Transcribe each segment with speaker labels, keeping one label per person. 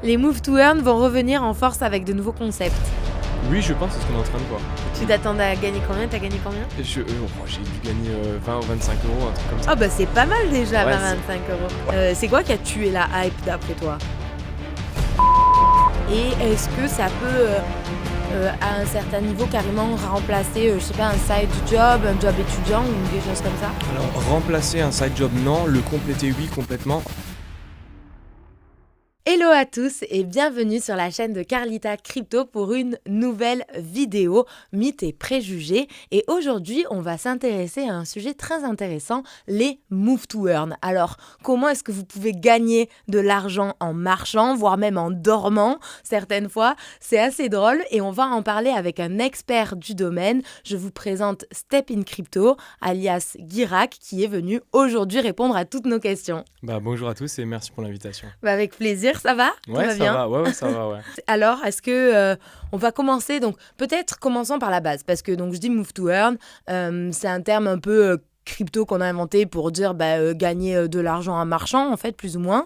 Speaker 1: Les Move to Earn vont revenir en force avec de nouveaux concepts.
Speaker 2: Oui, je pense, c'est ce qu'on est en train de voir.
Speaker 1: Tu t'attendais à gagner combien? T'as gagné combien?
Speaker 2: J'ai dû gagner 20 ou 25 euros, un truc comme ça.
Speaker 1: Ah bah c'est pas mal déjà,
Speaker 2: Ouais,
Speaker 1: 25 euros. C'est quoi qui a tué la hype d'après toi? Et est-ce que ça peut, à un certain niveau, carrément remplacer, je sais pas, un side job, un job étudiant ou des choses comme ça?
Speaker 2: Alors, remplacer un side job, non. Le compléter, oui, complètement.
Speaker 1: Hello à tous et bienvenue sur la chaîne de Carlita Crypto pour une nouvelle vidéo mythes et préjugés. Et aujourd'hui, on va s'intéresser à un sujet très intéressant, les Move to Earn. Alors, comment est-ce que vous pouvez gagner de l'argent en marchant, voire même en dormant certaines fois? C'est assez drôle et on va en parler avec un expert du domaine. Je vous présente Step in Crypto, alias Guirac, qui est venu aujourd'hui répondre à toutes nos questions.
Speaker 2: Bonjour à tous et merci pour l'invitation.
Speaker 1: Avec plaisir. Ça va? Tout
Speaker 2: Ouais,
Speaker 1: va
Speaker 2: ça
Speaker 1: bien?
Speaker 2: va. Ouais, ça va, ouais.
Speaker 1: Alors, est-ce que on va commencer, donc peut-être commençons par la base, parce que donc je dis Move to Earn, c'est un terme un peu crypto qu'on a inventé pour dire gagner de l'argent en marchand, en fait, plus ou moins.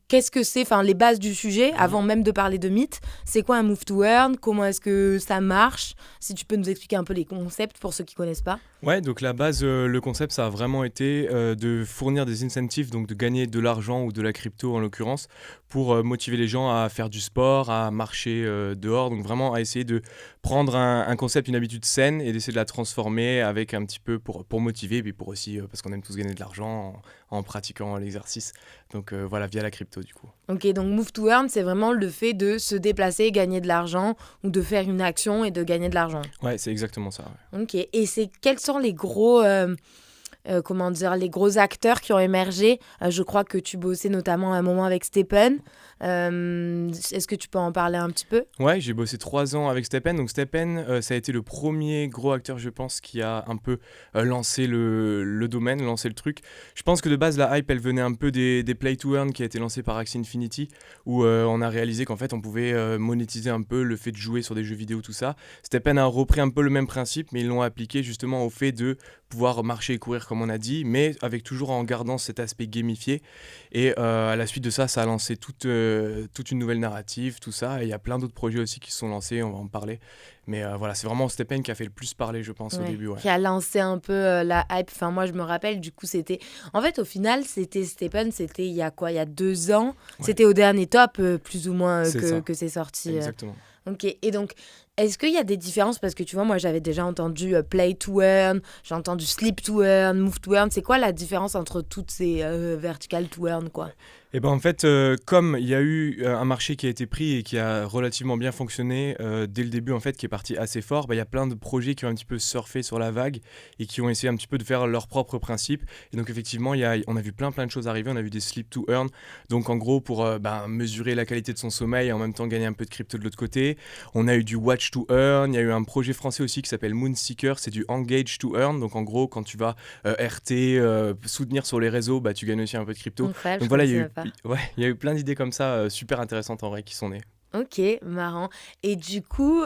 Speaker 1: Qu'est-ce que c'est, enfin les bases du sujet, avant même de parler de mythes, c'est quoi un Move to Earn? Comment est-ce que ça marche? Si tu peux nous expliquer un peu les concepts pour ceux qui connaissent pas.
Speaker 2: Ouais, donc la base, le concept, ça a vraiment été de fournir des incentives, donc de gagner de l'argent ou de la crypto en l'occurrence, pour motiver les gens à faire du sport, à marcher dehors, donc vraiment à essayer de prendre un concept, une habitude saine et d'essayer de la transformer avec un petit peu pour motiver, puis pour aussi, parce qu'on aime tous gagner de l'argent en pratiquant l'exercice, donc voilà, via la crypto du coup.
Speaker 1: Ok, donc Move to Earn, c'est vraiment le fait de se déplacer, gagner de l'argent, ou de faire une action et de gagner de l'argent.
Speaker 2: Ouais, c'est exactement ça. Ouais.
Speaker 1: Ok, et quels sont les gros, les gros acteurs qui ont émergé? Je crois que tu bossais notamment à un moment avec Stephen. Est-ce que tu peux en parler un petit peu?
Speaker 2: Ouais, j'ai bossé 3 ans avec Stephen. Donc Stephen, ça a été le premier gros acteur, je pense, qui a un peu lancé le domaine, lancé le truc. Je pense que de base, la hype, elle venait un peu des Play to Earn qui a été lancé par Axie Infinity, où on a réalisé qu'en fait, on pouvait monétiser un peu le fait de jouer sur des jeux vidéo, tout ça. Stephen a repris un peu le même principe, mais ils l'ont appliqué justement au fait de pouvoir marcher et courir, comme on a dit, mais avec toujours en gardant cet aspect gamifié. Et à la suite de ça, ça a lancé toute une nouvelle narrative, tout ça. Et il y a plein d'autres projets aussi qui se sont lancés, on va en parler. Mais voilà, c'est vraiment Stephen qui a fait le plus parler, je pense, au début. Ouais.
Speaker 1: Qui a lancé un peu la hype. Enfin, moi, je me rappelle, du coup, c'était... En fait, au final, c'était Stephen, c'était il y a 2 ans. Ouais. C'était au dernier top, plus ou moins, que c'est sorti.
Speaker 2: Exactement.
Speaker 1: Ok, et donc, est-ce qu'il y a des différences? Parce que tu vois, moi, j'avais déjà entendu Play to Earn, j'ai entendu Sleep to Earn, Move to Earn. C'est quoi la différence entre toutes ces verticales to earn, quoi?
Speaker 2: Et en fait, comme il y a eu un marché qui a été pris et qui a relativement bien fonctionné dès le début, en fait, qui est parti assez fort, il y a plein de projets qui ont un petit peu surfé sur la vague et qui ont essayé un petit peu de faire leurs propres principes. Et donc effectivement, on a vu plein de choses arriver. On a vu des sleep to earn, donc en gros pour mesurer la qualité de son sommeil et en même temps gagner un peu de crypto de l'autre côté. On a eu du watch to earn. Il y a eu un projet français aussi qui s'appelle Moonseeker, c'est du engage to earn. Donc en gros, quand tu vas RT, soutenir sur les réseaux, tu gagnes aussi un peu de crypto. Donc voilà, il y a eu plein d'idées comme ça, super intéressantes en vrai, qui sont nées.
Speaker 1: Ok, marrant. Et du coup,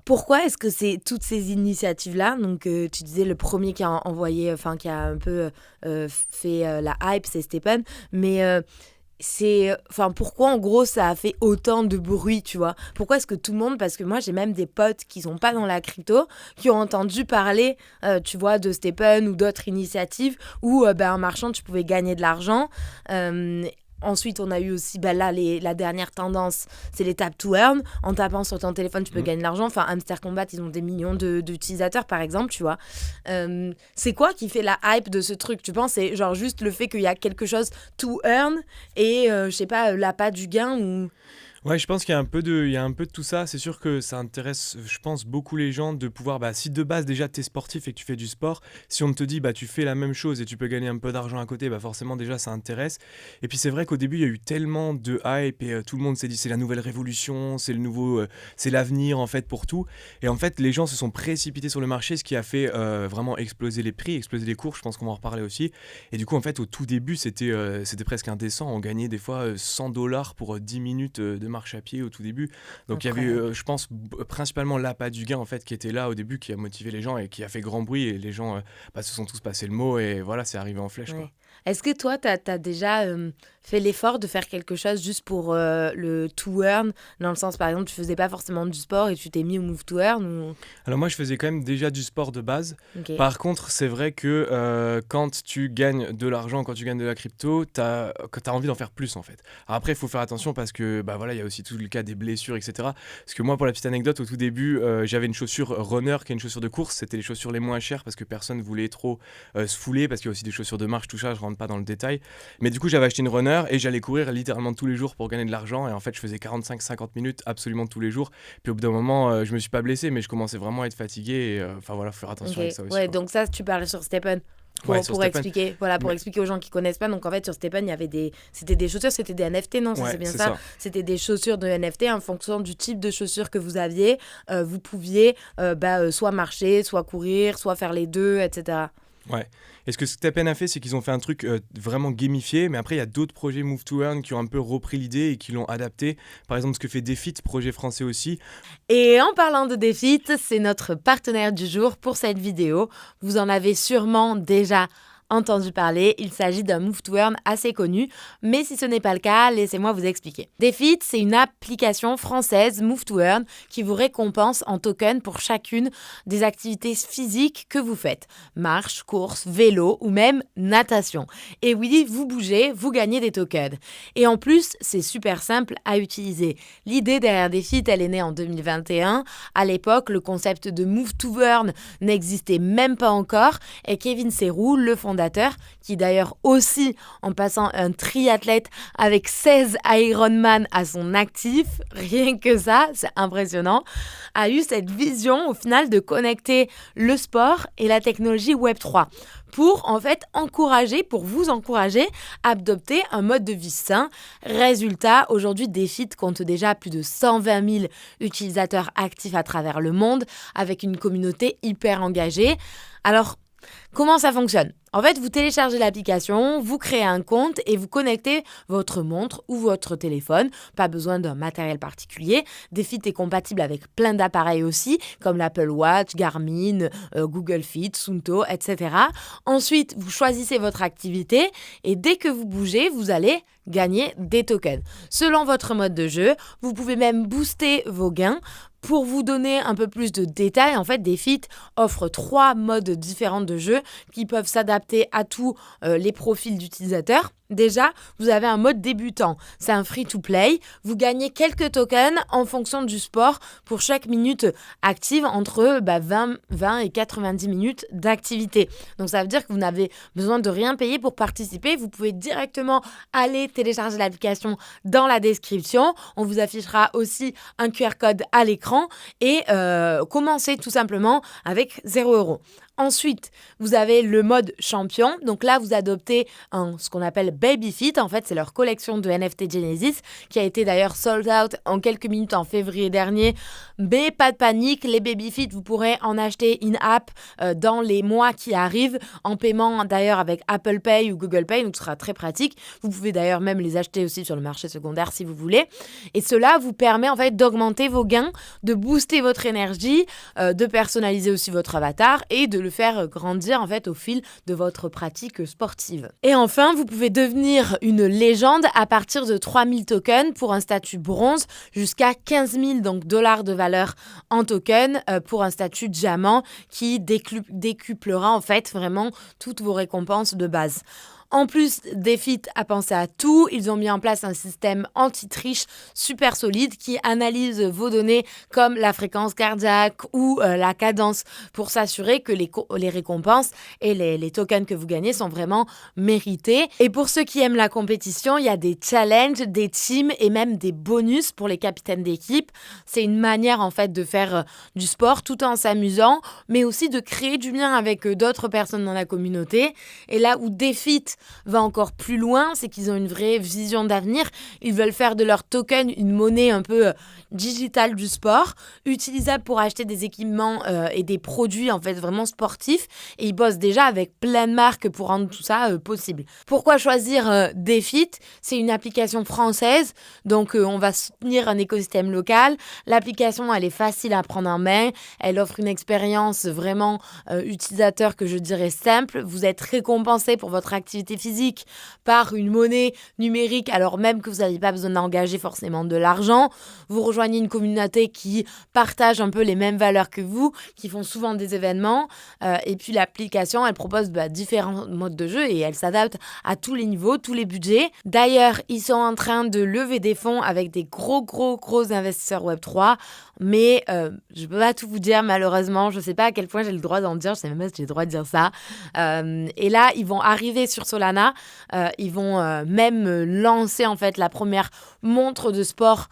Speaker 1: pourquoi est-ce que c'est toutes ces initiatives-là? Donc, tu disais le premier qui a envoyé, enfin, qui a un peu fait la hype, c'est Stephen. Mais pourquoi en gros ça a fait autant de bruit, tu vois? Pourquoi est-ce que tout le monde, parce que moi j'ai même des potes qui sont pas dans la crypto, qui ont entendu parler, tu vois, de Stephen ou d'autres initiatives où en marchand tu pouvais gagner de l'argent. Ensuite, on a eu aussi, la dernière tendance, c'est les tap to earn. En tapant sur ton téléphone, tu peux gagner de l'argent. Enfin, Hamster Combat, ils ont des millions d'utilisateurs, par exemple, tu vois. C'est quoi qui fait la hype de ce truc? Tu penses c'est genre juste le fait qu'il y a quelque chose to earn et, je sais pas, l'appât du gain ou...
Speaker 2: Ouais, je pense qu'il y a un peu de tout ça. C'est sûr que ça intéresse, je pense, beaucoup les gens de pouvoir, si de base déjà tu es sportif et que tu fais du sport, si on te dit tu fais la même chose et tu peux gagner un peu d'argent à côté, forcément déjà ça intéresse. Et puis c'est vrai qu'au début il y a eu tellement de hype et tout le monde s'est dit c'est la nouvelle révolution, c'est le nouveau, c'est l'avenir en fait pour tout. Et en fait les gens se sont précipités sur le marché, ce qui a fait vraiment exploser les prix, exploser les cours. Je pense qu'on va en reparler aussi. Et du coup en fait au tout début c'était presque indécent. On gagnait des fois $100 pour 10 minutes de marche à pied au tout début. Donc il y avait, je pense, principalement l'appât du gain en fait qui était là au début, qui a motivé les gens et qui a fait grand bruit et les gens se sont tous passé le mot et voilà, c'est arrivé en flèche.
Speaker 1: Ouais.
Speaker 2: Quoi.
Speaker 1: Est-ce que toi, tu as déjà fait l'effort de faire quelque chose juste pour le to earn, dans le sens, par exemple, tu faisais pas forcément du sport et tu t'es mis au Move to Earn ou...
Speaker 2: Alors moi, je faisais quand même déjà du sport de base.
Speaker 1: Ok.
Speaker 2: Par contre, c'est vrai que quand tu gagnes de l'argent, quand tu gagnes de la crypto, t'as envie d'en faire plus en fait. Alors après, il faut faire attention parce que bah voilà, il y a aussi tout le cas des blessures, etc. Parce que moi, pour la petite anecdote, au tout début, j'avais une chaussure runner qui est une chaussure de course. C'était les chaussures les moins chères parce que personne voulait trop se fouler, parce qu'il y a aussi des chaussures de marche, tout ça, je rentre pas dans le détail. Mais du coup, j'avais acheté une runner et j'allais courir littéralement tous les jours pour gagner de l'argent. Et en fait, je faisais 45-50 minutes absolument tous les jours. Puis au bout d'un moment, je me suis pas blessé, mais je commençais vraiment à être fatigué. Et enfin voilà, faut faire attention avec ça aussi.
Speaker 1: Ouais,
Speaker 2: Quoi.
Speaker 1: donc ça, tu parlais sur Stephen.
Speaker 2: Ouais, sur
Speaker 1: Pour
Speaker 2: Stephen.
Speaker 1: expliquer, voilà, pour
Speaker 2: Mais-
Speaker 1: expliquer aux gens qui connaissent pas. Donc en fait, sur Stephen, il y avait c'était des chaussures, c'était des NFT, non, ça
Speaker 2: Ouais,
Speaker 1: c'est bien
Speaker 2: c'est
Speaker 1: ça.
Speaker 2: ça.
Speaker 1: C'était des chaussures de NFT en fonction du type de chaussures que vous aviez. Vous pouviez soit marcher, soit courir, soit faire les deux, etc.
Speaker 2: Ouais. Et ce que Stephen a fait, c'est qu'ils ont fait un truc vraiment gamifié, mais après, il y a d'autres projets Move to Earn qui ont un peu repris l'idée et qui l'ont adapté. Par exemple, ce que fait Defit, projet français aussi.
Speaker 1: Et en parlant de Defit, c'est notre partenaire du jour pour cette vidéo. Vous en avez sûrement déjà entendu parler. Il s'agit d'un Move to Earn assez connu, mais si ce n'est pas le cas, laissez-moi vous expliquer. Defit, c'est une application française Move to Earn qui vous récompense en token pour chacune des activités physiques que vous faites. Marche, course, vélo ou même natation. Et oui, vous bougez, vous gagnez des tokens. Et en plus, c'est super simple à utiliser. L'idée derrière Defit, elle est née en 2021. À l'époque, le concept de Move to Earn n'existait même pas encore et Kevin Serrou, le fondateur, qui d'ailleurs aussi, en passant un triathlète avec 16 Ironman à son actif, rien que ça, c'est impressionnant, a eu cette vision au final de connecter le sport et la technologie Web3 pour en fait pour vous encourager à adopter un mode de vie sain. Résultat, aujourd'hui, Defit compte déjà plus de 120 000 utilisateurs actifs à travers le monde avec une communauté hyper engagée. Alors, comment ça fonctionne ? En fait, vous téléchargez l'application, vous créez un compte et vous connectez votre montre ou votre téléphone. Pas besoin d'un matériel particulier. Defit est compatible avec plein d'appareils aussi, comme l'Apple Watch, Garmin, Google Fit, Suunto, etc. Ensuite, vous choisissez votre activité et dès que vous bougez, vous allez gagner des tokens. Selon votre mode de jeu, vous pouvez même booster vos gains. Pour vous donner un peu plus de détails, en fait, Defit offre 3 modes différents de jeu qui peuvent s'adapter à tous les profils d'utilisateurs. Déjà, vous avez un mode débutant. C'est un free-to-play. Vous gagnez quelques tokens en fonction du sport pour chaque minute active entre 20 et 90 minutes d'activité. Donc, ça veut dire que vous n'avez besoin de rien payer pour participer. Vous pouvez directement aller télécharger l'application dans la description. On vous affichera aussi un QR code à l'écran et commencez tout simplement avec 0 €. Ensuite, vous avez le mode champion. Donc là, vous adoptez ce qu'on appelle Baby Fit. En fait, c'est leur collection de NFT Genesis qui a été d'ailleurs sold out en quelques minutes en février dernier. Mais pas de panique, les Baby Fit, vous pourrez en acheter in-app dans les mois qui arrivent en paiement d'ailleurs avec Apple Pay ou Google Pay. Donc, ce sera très pratique. Vous pouvez d'ailleurs même les acheter aussi sur le marché secondaire si vous voulez. Et cela vous permet en fait d'augmenter vos gains, de booster votre énergie, de personnaliser aussi votre avatar et de le faire grandir en fait au fil de votre pratique sportive. Et enfin, vous pouvez devenir une légende à partir de 3000 tokens pour un statut bronze jusqu'à 15 000 dollars de valeur en tokens pour un statut diamant qui décuplera en fait vraiment toutes vos récompenses de base. En plus, Defit a pensé à tout. Ils ont mis en place un système anti-triche super solide qui analyse vos données comme la fréquence cardiaque ou la cadence pour s'assurer que les récompenses et les tokens que vous gagnez sont vraiment mérités. Et pour ceux qui aiment la compétition, il y a des challenges, des teams et même des bonus pour les capitaines d'équipe. C'est une manière en fait de faire du sport tout en s'amusant, mais aussi de créer du lien avec d'autres personnes dans la communauté. Et là où Defit va encore plus loin, c'est qu'ils ont une vraie vision d'avenir. Ils veulent faire de leur token une monnaie un peu digitale du sport, utilisable pour acheter des équipements et des produits en fait vraiment sportifs. Et ils bossent déjà avec plein de marques pour rendre tout ça possible. Pourquoi choisir Defit ? C'est une application française, donc on va soutenir un écosystème local. L'application, elle est facile à prendre en main. Elle offre une expérience vraiment utilisateur que je dirais simple. Vous êtes récompensé pour votre activité activité physique par une monnaie numérique, alors même que vous n'avez pas besoin d'engager forcément de l'argent. Vous rejoignez une communauté qui partage un peu les mêmes valeurs que vous, qui font souvent des événements. Et puis l'application, elle propose différents modes de jeu et elle s'adapte à tous les niveaux, tous les budgets. D'ailleurs, ils sont en train de lever des fonds avec des gros investisseurs Web3. Mais je peux pas tout vous dire, malheureusement. Je sais pas à quel point j'ai le droit d'en dire. Je sais même pas si j'ai le droit de dire ça. Et là, ils vont arriver sur Solana. Ils vont même lancer en fait la première montre de sport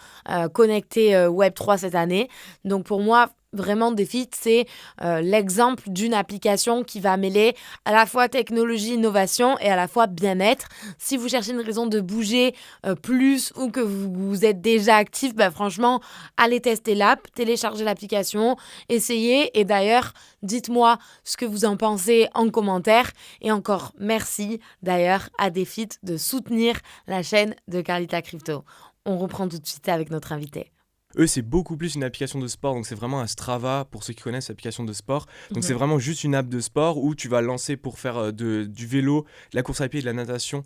Speaker 1: connectée Web3 cette année. Donc pour moi, vraiment, DeFit, c'est l'exemple d'une application qui va mêler à la fois technologie, innovation et à la fois bien-être. Si vous cherchez une raison de bouger plus ou que vous êtes déjà actif, franchement, allez tester l'app, téléchargez l'application, essayez. Et d'ailleurs, dites-moi ce que vous en pensez en commentaire. Et encore merci d'ailleurs à DeFit de soutenir la chaîne de Carlita Crypto. On reprend tout de suite avec notre invité.
Speaker 2: Eux, c'est beaucoup plus une application de sport, donc c'est vraiment un Strava pour ceux qui connaissent l'application de sport. Donc c'est vraiment juste une app de sport où tu vas lancer pour faire du vélo, de la course à pied et de la natation,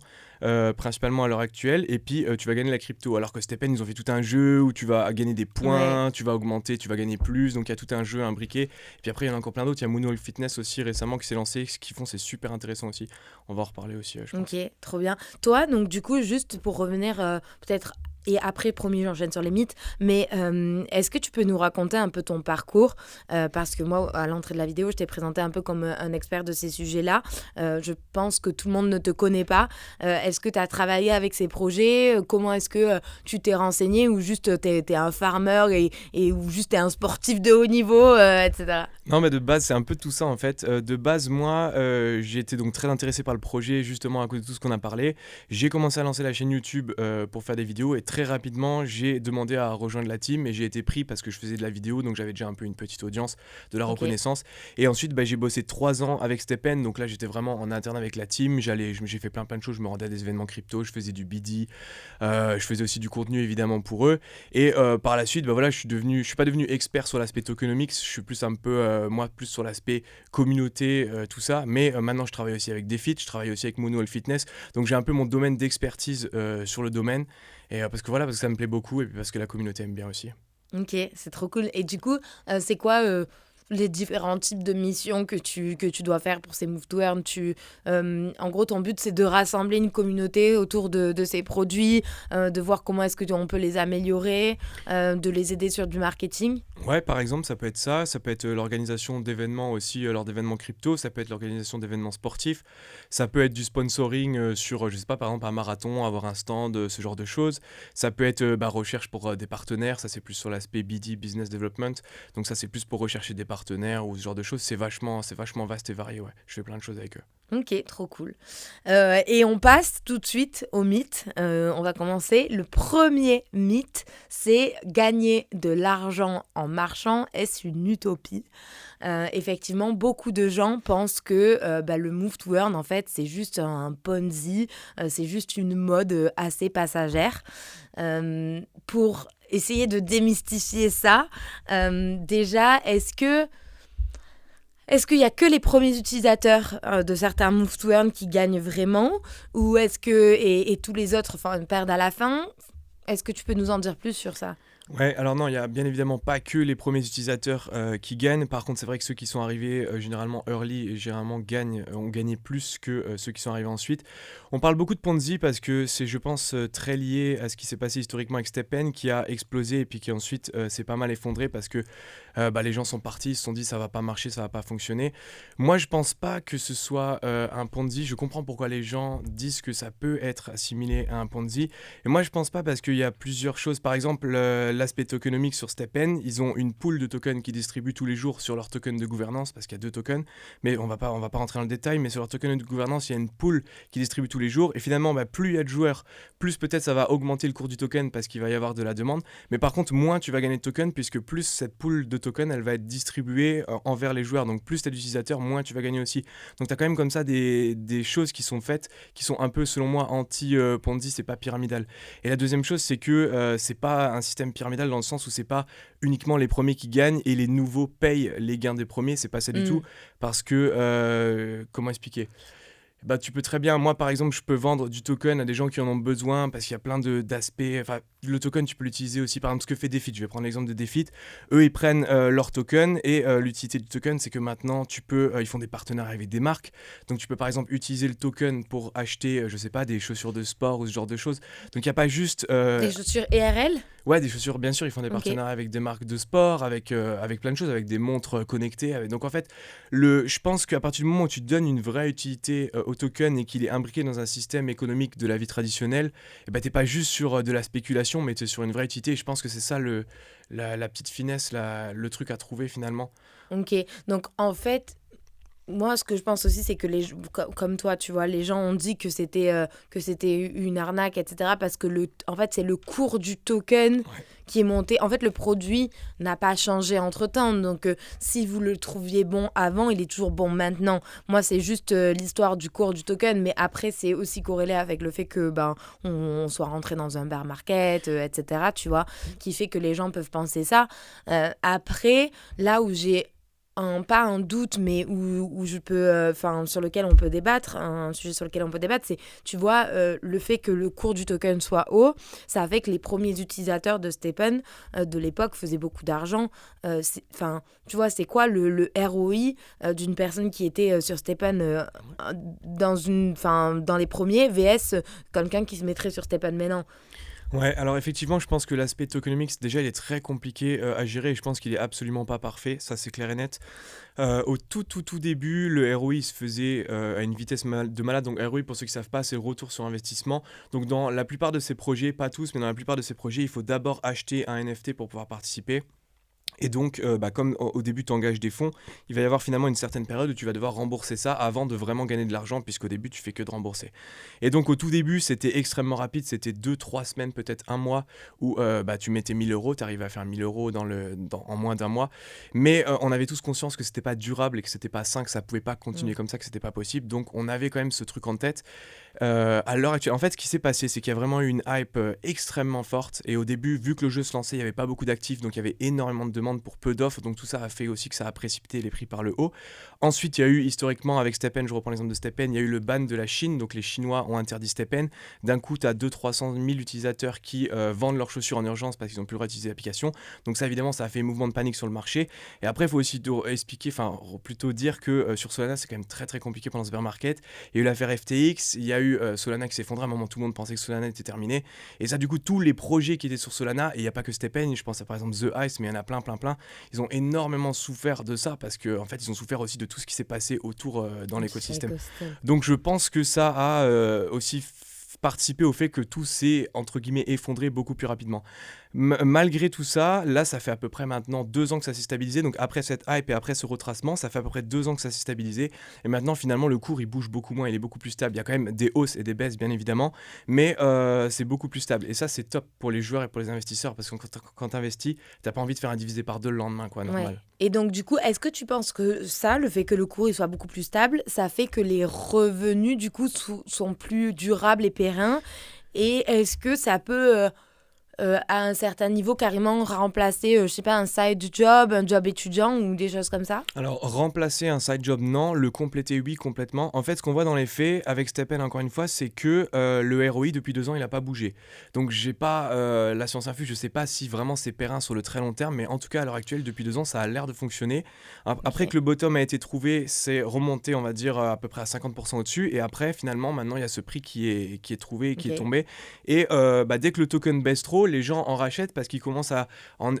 Speaker 2: principalement à l'heure actuelle, et puis tu vas gagner la crypto. Alors que Stephen, ils ont fait tout un jeu où tu vas gagner des points, tu vas augmenter, tu vas gagner plus, donc il y a tout un jeu imbriqué. Et puis après, il y en a encore plein d'autres. Il y a Moonwall Fitness aussi récemment qui s'est lancé, ce qu'ils font, c'est super intéressant aussi. On va en reparler aussi, je pense.
Speaker 1: Ok, trop bien. Toi, donc du coup, juste pour revenir peut-être. Et après, promis, j'enchaîne sur les mythes. Mais est-ce que tu peux nous raconter un peu ton parcours parce que moi, à l'entrée de la vidéo, je t'ai présenté un peu comme un expert de ces sujets-là. Je pense que tout le monde ne te connaît pas. Est-ce que tu as travaillé avec ces projets? Comment est-ce que tu t'es renseigné? Ou juste t'es un farmer ou juste t'es un sportif de haut niveau, etc.
Speaker 2: Non, mais de base, c'est un peu tout ça en fait. De base, moi, j'ai été donc très intéressé par le projet justement à cause de tout ce qu'on a parlé. J'ai commencé à lancer la chaîne YouTube pour faire des vidéos et très rapidement, j'ai demandé à rejoindre la team et j'ai été pris parce que je faisais de la vidéo, donc j'avais déjà un peu une petite audience, de la reconnaissance. Et ensuite, j'ai bossé 3 ans avec Stephen, donc là j'étais vraiment en interne avec la team. J'ai fait plein de choses, je me rendais à des événements crypto, je faisais du BD, je faisais aussi du contenu évidemment pour eux. Et par la suite, je suis pas devenu expert sur l'aspect tokenomics, je suis plus un peu, moi, plus sur l'aspect communauté, tout ça. Mais maintenant, je travaille aussi avec DeFit, je travaille aussi avec Moonwall Fitness, donc j'ai un peu mon domaine d'expertise sur le domaine. Et parce que ça me plaît beaucoup et puis parce que la communauté aime bien aussi.
Speaker 1: Ok, c'est trop cool. Et du coup, c'est quoi les différents types de missions que tu dois faire pour ces Move to Earn? En gros, ton but, c'est de rassembler une communauté autour de ces produits, de voir comment est-ce qu'on peut les améliorer, de les aider sur du marketing.
Speaker 2: Ouais, par exemple, ça peut être ça. Ça peut être l'organisation d'événements aussi, lors d'événements crypto. Ça peut être l'organisation d'événements sportifs. Ça peut être du sponsoring sur, je sais pas, par exemple, un marathon, avoir un stand, ce genre de choses. Ça peut être recherche pour des partenaires. Ça, c'est plus sur l'aspect BD, Business Development. Donc ça, c'est plus pour rechercher des partenaires ou ce genre de choses. C'est vachement vaste et varié, ouais. Je fais plein de choses avec eux.
Speaker 1: Ok, trop cool. Et on passe tout de suite au mythe. On va commencer. Le premier mythe, c'est gagner de l'argent en marchant. Est-ce une utopie? Effectivement, beaucoup de gens pensent que le Move to Earn, en fait, c'est juste un Ponzi, c'est juste une mode assez passagère. Pour essayer de démystifier ça, déjà, est-ce qu'il y a que les premiers utilisateurs de certains Move to Earn qui gagnent vraiment, ou est-ce que et tous les autres perdent à la fin? Est-ce que tu peux nous en dire plus sur ça?
Speaker 2: Ouais, alors non, il n'y a bien évidemment pas que les premiers utilisateurs qui gagnent. Par contre, c'est vrai que ceux qui sont arrivés généralement early et généralement ont gagné plus que ceux qui sont arrivés ensuite. On parle beaucoup de Ponzi parce que c'est, je pense, très lié à ce qui s'est passé historiquement avec Stephen qui a explosé et puis qui ensuite s'est pas mal effondré parce que les gens sont partis, ils se sont dit ça va pas marcher, ça va pas fonctionner. Moi, je pense pas que ce soit un Ponzi. Je comprends pourquoi les gens disent que ça peut être assimilé à un Ponzi. Et moi, je pense pas parce qu'il y a plusieurs choses. Par exemple, l'aspect tokenomique sur Stephen, ils ont une pool de tokens qui distribuent tous les jours sur leur token de gouvernance parce qu'il y a 2 tokens. Mais on va pas rentrer dans le détail. Mais sur leur token de gouvernance, il y a une pool qui distribue tous les jours. Et finalement, plus il y a de joueurs, plus peut-être ça va augmenter le cours du token parce qu'il va y avoir de la demande. Mais par contre, moins tu vas gagner de tokens puisque plus cette pool de tokens, elle va être distribuée envers les joueurs. Donc plus tu as d'utilisateurs, moins tu vas gagner aussi. Donc tu as quand même comme ça des choses qui sont faites, qui sont un peu, selon moi, anti-Ponzi, c'est pas pyramidal. Et la deuxième chose, c'est que c'est pas un système pyramidal dans le sens où c'est pas uniquement les premiers qui gagnent et les nouveaux payent les gains des premiers. C'est pas ça du tout. Parce que, comment expliquer ? Bah, tu peux très bien, moi par exemple, je peux vendre du token à des gens qui en ont besoin parce qu'il y a plein d'aspects. Enfin, le token, tu peux l'utiliser aussi. Par exemple, ce que fait Defit, je vais prendre l'exemple de Defit. Eux, ils prennent leur token et l'utilité du token, c'est que maintenant, ils font des partenariats avec des marques. Donc, tu peux par exemple utiliser le token pour acheter, je sais pas, des chaussures de sport ou ce genre de choses. Donc, il n'y a pas juste.
Speaker 1: Des chaussures IRL?
Speaker 2: Ouais, des chaussures, bien sûr, ils font des
Speaker 1: Ok.
Speaker 2: partenariats avec des marques de sport, avec plein de choses, avec des montres connectées. Donc en fait, je pense qu'à partir du moment où tu donnes une vraie utilité au token et qu'il est imbriqué dans un système économique de la vie traditionnelle, et ben, t'es pas juste sur de la spéculation, mais tu es sur une vraie utilité. Et je pense que c'est ça la petite finesse, le truc à trouver finalement.
Speaker 1: Ok. Donc, en fait, moi, ce que je pense aussi, c'est que comme toi, tu vois, les gens ont dit que c'était une arnaque, etc. Parce que en fait, c'est le cours du token
Speaker 2: Ouais.
Speaker 1: qui est monté. En fait, le produit n'a pas changé entre-temps. Donc, si vous le trouviez bon avant, il est toujours bon maintenant. Moi, c'est juste l'histoire du cours du token. Mais après, c'est aussi corrélé avec le fait que on soit rentré dans un bear market, etc. Tu vois, qui fait que les gens peuvent penser ça. Après, là où j'ai pas un doute, mais où je peux, sur lequel on peut débattre, un sujet sur lequel on peut débattre, c'est, tu vois, le fait que le cours du token soit haut, ça fait que les premiers utilisateurs de STEPN de l'époque faisaient beaucoup d'argent. Tu vois, c'est quoi le ROI d'une personne qui était sur STEPN dans les premiers, VS quelqu'un qui se mettrait sur STEPN maintenant.
Speaker 2: Ouais, alors effectivement, je pense que l'aspect tokenomics, déjà, il est très compliqué à gérer et je pense qu'il est absolument pas parfait, ça c'est clair et net. Au tout début, le ROI se faisait à une vitesse de malade. Donc ROI, pour ceux qui ne savent pas, c'est le retour sur investissement. Donc dans la plupart de ces projets, pas tous, mais dans la plupart de ces projets, il faut d'abord acheter un NFT pour pouvoir participer. Et donc, comme au début, tu engages des fonds, il va y avoir finalement une certaine période où tu vas devoir rembourser ça avant de vraiment gagner de l'argent, puisqu'au début, tu fais que de rembourser. Et donc, au tout début, c'était extrêmement rapide. C'était 2-3 semaines, peut-être un mois, où tu mettais 1000 euros, tu arrivais à faire 1000 euros en moins d'un mois. Mais on avait tous conscience que c'était pas durable et que c'était pas sain, que ça pouvait pas continuer comme ça, que c'était pas possible. Donc, on avait quand même ce truc en tête. À l'heure actuelle, en fait, ce qui s'est passé, c'est qu'il y a vraiment eu une hype extrêmement forte. Et au début, vu que le jeu se lançait, il n'y avait pas beaucoup d'actifs, donc il y avait énormément de demandes pour peu d'offres. Donc tout ça a fait aussi que ça a précipité les prix par le haut. Ensuite, il y a eu historiquement avec STEPN, je reprends l'exemple de STEPN, il y a eu le ban de la Chine. Donc les Chinois ont interdit STEPN. D'un coup, tu as 200-300 000 utilisateurs qui vendent leurs chaussures en urgence parce qu'ils n'ont plus le droit d'utiliser l'application. Donc ça, évidemment, ça a fait mouvement de panique sur le marché. Et après, il faut aussi expliquer, enfin plutôt dire que sur Solana, c'est quand même très très compliqué pendant ce bear market. Il y a eu l'affaire FTX, il y a eu Solana qui s'est effondré. À un moment, tout le monde pensait que Solana était terminé. Et ça, du coup, tous les projets qui étaient sur Solana, et il n'y a pas que STEPN, je pense à par exemple The Ice, mais il y en a plein. Ils ont énormément souffert de ça parce qu'en fait, ils ont souffert aussi de tout ce qui s'est passé autour dans l'écosystème. Donc, je pense que ça a aussi participé au fait que tout s'est, entre guillemets, effondré beaucoup plus rapidement. Malgré tout ça, là, ça fait à peu près maintenant 2 ans que ça s'est stabilisé. Donc après cette hype et après ce retracement, ça fait à peu près 2 ans que ça s'est stabilisé. Et maintenant, finalement, le cours, il bouge beaucoup moins, il est beaucoup plus stable. Il y a quand même des hausses et des baisses, bien évidemment, mais c'est beaucoup plus stable. Et ça, c'est top pour les joueurs et pour les investisseurs, parce que quand tu investis, tu n'as pas envie de faire un divisé par 2 le lendemain, quoi, normal.
Speaker 1: Ouais. Et donc, du coup, est-ce que tu penses que ça, le fait que le cours il soit beaucoup plus stable, ça fait que les revenus, du coup, sont plus durables et pérennes? Et est-ce que ça peut... à un certain niveau carrément remplacer, je sais pas, un side job, un job étudiant ou des choses comme ça?
Speaker 2: Alors, remplacer un side job, non. Le compléter, oui, complètement. En fait, ce qu'on voit dans les faits, avec STEPN, encore une fois, c'est que le ROI, depuis 2 ans, il n'a pas bougé. Donc, j'ai pas la science infuse, je sais pas si vraiment c'est périn sur le très long terme, mais en tout cas, à l'heure actuelle, depuis 2 ans, ça a l'air de fonctionner. Après que le bottom a été trouvé, c'est remonté, on va dire, à peu près à 50% au-dessus. Et après, finalement, maintenant, il y a ce prix qui est trouvé, qui est tombé. Et dès que le token baisse trop, les gens en rachètent parce qu'ils commencent à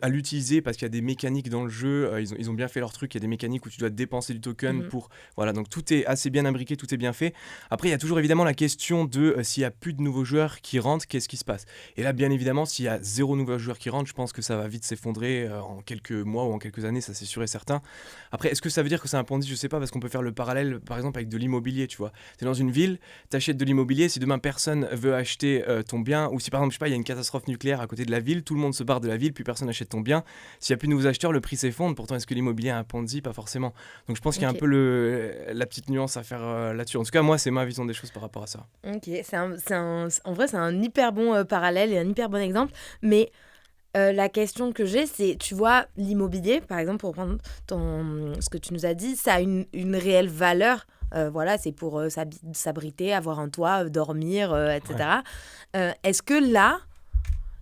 Speaker 2: l'utiliser, parce qu'il y a des mécaniques dans le jeu, ils ont bien fait leur truc, il y a des mécaniques où tu dois dépenser du token pour... Voilà, donc tout est assez bien imbriqué, tout est bien fait. Après, il y a toujours évidemment la question de s'il n'y a plus de nouveaux joueurs qui rentrent, qu'est-ce qui se passe? Et là, bien évidemment, s'il y a 0 nouveaux joueurs qui rentrent, je pense que ça va vite s'effondrer en quelques mois ou en quelques années, ça c'est sûr et certain. Après, est-ce que ça veut dire que c'est un Ponzi? Je sais pas, parce qu'on peut faire le parallèle, par exemple, avec de l'immobilier, tu vois. Tu es dans une ville, tu achètes de l'immobilier, si demain personne veut acheter ton bien, ou si par exemple, je sais pas, il y a une catastrophe nucléaire à côté de la ville, tout le monde se barre de la ville, plus personne n'achète ton bien. S'il n'y a plus de nouveaux acheteurs, le prix s'effondre. Pourtant, est-ce que l'immobilier a un Ponzi? Pas forcément. Donc je pense qu'il y a un peu la petite nuance à faire là-dessus. En tout cas, moi, c'est ma vision des choses par rapport à ça.
Speaker 1: Ok, en vrai, c'est un hyper bon parallèle et un hyper bon exemple. Mais la question que j'ai, c'est, tu vois, l'immobilier, par exemple, pour prendre ce que tu nous as dit, ça a une réelle valeur voilà, c'est pour s'abriter, avoir un toit, dormir,
Speaker 2: Ouais.
Speaker 1: etc. Est-ce que là,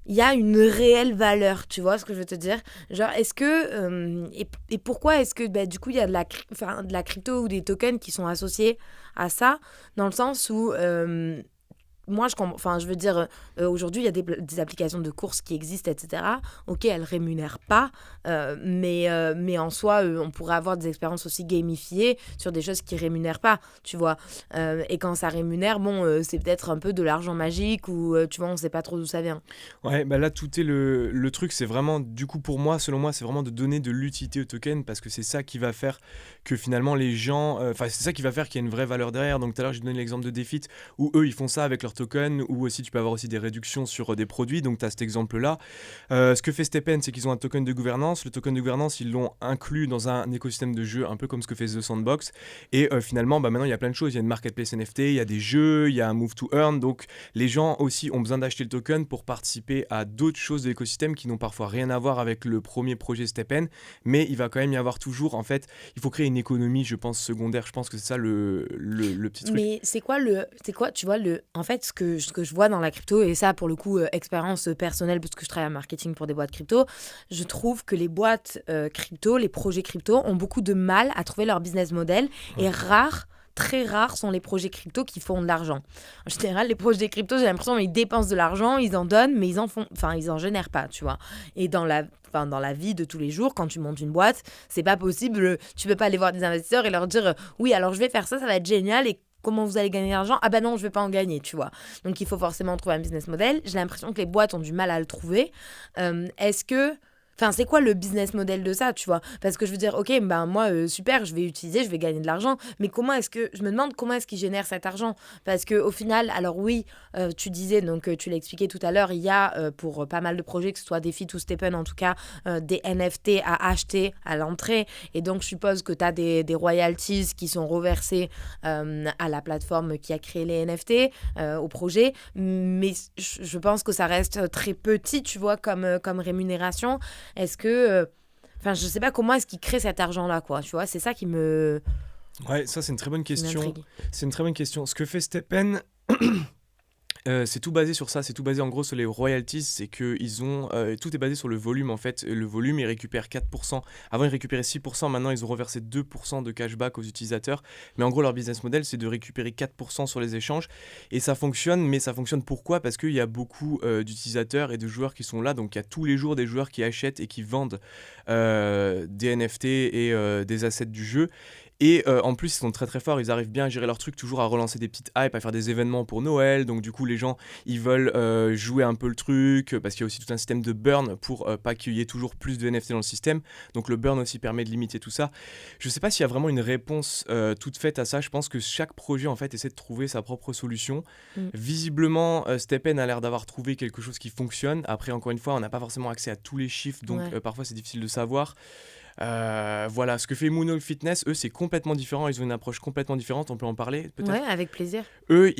Speaker 1: il y a une réelle valeur, tu vois ce que je veux te dire? Genre, est-ce que... et pourquoi est-ce que, bah, du coup, il y a de la crypto ou des tokens qui sont associés à ça, dans le sens où... moi, enfin, je veux dire, aujourd'hui, il y a des applications de courses qui existent, etc. Ok, elles rémunèrent pas, mais en soi, on pourrait avoir des expériences aussi gamifiées sur des choses qui rémunèrent pas, tu vois. Et quand ça rémunère, bon, c'est peut-être un peu de l'argent magique ou, tu vois, on sait pas trop d'où ça vient.
Speaker 2: Ouais, bah là, tout est le truc, c'est vraiment, du coup, pour moi, selon moi, c'est vraiment de donner de l'utilité au token parce que c'est ça qui va faire que finalement les gens. Enfin, c'est ça qui va faire qu'il y a une vraie valeur derrière. Donc, tout à l'heure, j'ai donné l'exemple de Defit où eux, ils font ça avec leur token ou aussi tu peux avoir aussi des réductions sur des produits. Donc, tu as cet exemple-là. Ce que fait Stepn, c'est qu'ils ont un token de gouvernance. Le token de gouvernance, ils l'ont inclus dans un écosystème de jeux, un peu comme ce que fait The Sandbox. Et finalement, bah, maintenant, il y a plein de choses. Il y a une marketplace NFT, il y a des jeux, il y a un move to earn. Donc, les gens aussi ont besoin d'acheter le token pour participer à d'autres choses de l'écosystème qui n'ont parfois rien à voir avec le premier projet Stepn, mais il va quand même y avoir toujours, en fait, il faut créer une économie, je pense, secondaire. Je pense que c'est ça le petit truc.
Speaker 1: Mais c'est quoi, tu vois, en fait, ce que je vois dans la crypto, et ça, pour le coup, expérience personnelle, parce que je travaille en marketing pour des boîtes crypto, je trouve que les boîtes crypto, les projets crypto, ont beaucoup de mal à trouver leur business model, et
Speaker 2: Ouais.
Speaker 1: très rares sont les projets crypto qui font de l'argent. En général, les projets crypto, j'ai l'impression qu'ils dépensent de l'argent, ils en donnent, mais ils en génèrent pas, tu vois. Et dans la vie de tous les jours, quand tu montes une boîte, c'est pas possible, tu peux pas aller voir des investisseurs et leur dire oui, alors je vais faire ça va être génial, et comment vous allez gagner de l'argent? Ah bah non, je vais pas en gagner, tu vois. Donc il faut forcément trouver un business model. J'ai l'impression que les boîtes ont du mal à le trouver. Est-ce que... Enfin, c'est quoi le business model de ça, tu vois? Parce que je veux dire, ok, ben moi, super, je vais utiliser, je vais gagner de l'argent, mais comment est-ce que... Je me demande comment est-ce qu'ils génèrent cet argent? Parce que au final, alors oui, tu disais, donc tu l'as expliqué tout à l'heure, il y a pour pas mal de projets, que ce soit Defit ou Stepn en tout cas, des NFT à acheter à l'entrée, et donc je suppose que tu as des royalties qui sont reversées à la plateforme qui a créé les NFT, au projet, mais je pense que ça reste très petit, tu vois, comme rémunération. Est-ce que... Enfin, je sais pas comment est-ce qu'ils créent cet argent-là, quoi, tu vois, c'est ça
Speaker 2: Ouais, ça c'est une très bonne
Speaker 1: qui
Speaker 2: question.
Speaker 1: m'intrigue.
Speaker 2: C'est une très bonne question. Ce que fait Stepn, c'est tout basé sur ça, c'est tout basé en gros sur les royalties, c'est que ils ont tout est basé sur le volume en fait. Le volume, ils récupèrent 4%. Avant ils récupéraient 6%, maintenant ils ont reversé 2% de cashback aux utilisateurs. Mais en gros leur business model c'est de récupérer 4% sur les échanges et ça fonctionne. Mais ça fonctionne pourquoi? Parce qu'il y a beaucoup d'utilisateurs et de joueurs qui sont là, donc il y a tous les jours des joueurs qui achètent et qui vendent des NFT et des assets du jeu. Et en plus, ils sont très très forts, ils arrivent bien à gérer leur truc, toujours à relancer des petites hypes, à faire des événements pour Noël. Donc du coup, les gens, ils veulent jouer un peu le truc, parce qu'il y a aussi tout un système de burn pour pas qu'il y ait toujours plus de NFT dans le système. Donc le burn aussi permet de limiter tout ça. Je sais pas s'il y a vraiment une réponse toute faite à ça. Je pense que chaque projet, en fait, essaie de trouver sa propre solution.
Speaker 1: Mm.
Speaker 2: Visiblement, Stepn a l'air d'avoir trouvé quelque chose qui fonctionne. Après, encore une fois, on n'a pas forcément accès à tous les chiffres, donc
Speaker 1: Ouais.
Speaker 2: parfois c'est difficile de savoir. Voilà, ce que fait Moonhole Fitness, eux, c'est complètement différent. Ils ont une approche complètement différente. On peut en parler,
Speaker 1: Ouais,
Speaker 2: peut-être.
Speaker 1: avec plaisir.
Speaker 2: Eux,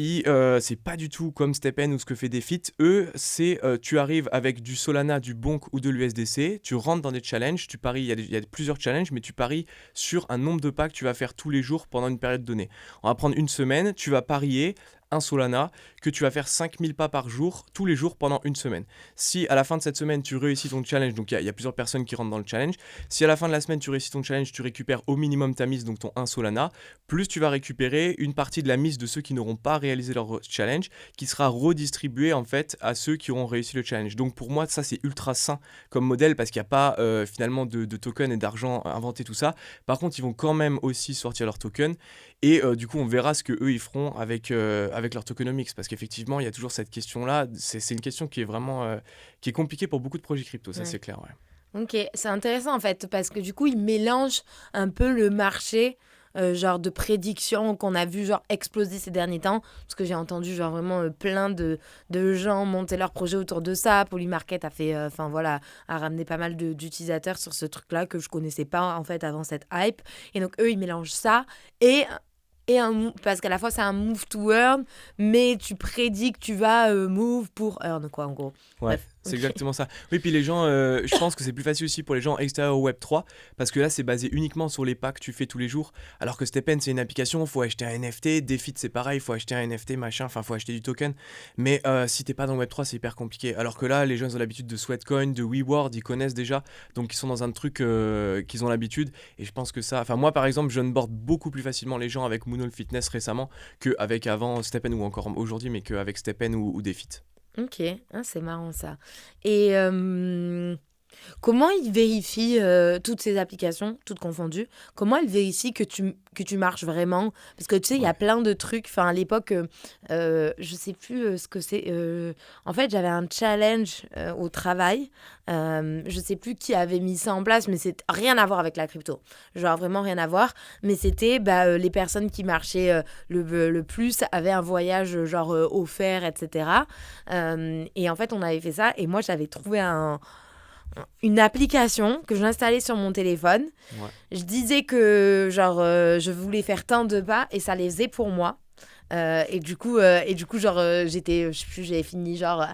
Speaker 2: c'est pas du tout comme Stepn ou ce que fait Defit. Eux, c'est tu arrives avec du Solana, du Bonk ou de l'USDC, tu rentres dans des challenges, tu paries, il y a plusieurs challenges, mais tu paries sur un nombre de pas que tu vas faire tous les jours pendant une période donnée. On va prendre une semaine, tu vas parier un Solana que tu vas faire 5000 pas par jour, tous les jours pendant une semaine. Si à la fin de cette semaine tu réussis ton challenge, donc il y a plusieurs personnes qui rentrent dans le challenge, si à la fin de la semaine tu réussis ton challenge, tu récupères au minimum ta mise, donc ton 1 Solana, plus tu vas récupérer une partie de la mise de ceux qui n'auront pas réalisé leur challenge, qui sera redistribuée en fait à ceux qui auront réussi le challenge. Donc pour moi ça c'est ultra sain comme modèle parce qu'il n'y a pas finalement de tokens et d'argent inventé tout ça. Par contre ils vont quand même aussi sortir leurs tokens et du coup on verra ce que eux ils feront avec leur tokenomics parce qu'effectivement il y a toujours cette question là. C'est une question qui est vraiment qui est compliquée pour beaucoup de projets crypto, ça
Speaker 1: Ouais.
Speaker 2: c'est clair, ouais.
Speaker 1: Ok, c'est intéressant en fait, parce que du coup, ils mélangent un peu le marché, genre de prédictions qu'on a vu genre exploser ces derniers temps, parce que j'ai entendu genre vraiment plein de gens monter leur projet autour de ça. Polymarket a fait, enfin voilà, a ramené pas mal d'utilisateurs sur ce truc-là que je connaissais pas en fait avant cette hype. Et donc eux, ils mélangent ça et parce qu'à la fois c'est un move to earn, mais tu prédis que tu vas move pour earn, quoi, en gros.
Speaker 2: Ouais,
Speaker 1: Bref.
Speaker 2: c'est exactement ça. Oui, puis les gens, je pense que c'est plus facile aussi pour les gens extérieurs au Web3, parce que là, c'est basé uniquement sur les pas que tu fais tous les jours, alors que Stepn, c'est une application, il faut acheter un NFT, Defit, c'est pareil, il faut acheter un NFT, machin, enfin, il faut acheter du token. Mais si t'es pas dans le Web3, c'est hyper compliqué. Alors que là, les gens ils ont l'habitude de Sweatcoin, de WeWorld, ils connaissent déjà, donc ils sont dans un truc qu'ils ont l'habitude. Et je pense que ça, enfin, moi, par exemple, je onboard beaucoup plus facilement les gens avec Moonwall Fitness récemment qu'avec avant Stepn ou encore aujourd'hui, mais qu'avec Stepn ou Defit.
Speaker 1: Ok, ah, c'est marrant ça. Et comment ils vérifient toutes ces applications, toutes confondues, comment ils vérifient que tu marches vraiment? Parce que tu sais, il y a
Speaker 2: Ouais.
Speaker 1: plein de trucs. Enfin, à l'époque, je sais plus ce que c'est. En fait, j'avais un challenge au travail. Je sais plus qui avait mis ça en place, mais c'est rien à voir avec la crypto. Genre vraiment rien à voir. Mais c'était les personnes qui marchaient le plus avaient un voyage genre offert, etc. Et en fait, on avait fait ça. Et moi, j'avais trouvé une application que j'installais sur mon téléphone.
Speaker 2: Ouais.
Speaker 1: Je disais que genre je voulais faire tant de pas et ça les faisait pour moi. Et du coup genre j'étais, je sais plus, j'avais fini genre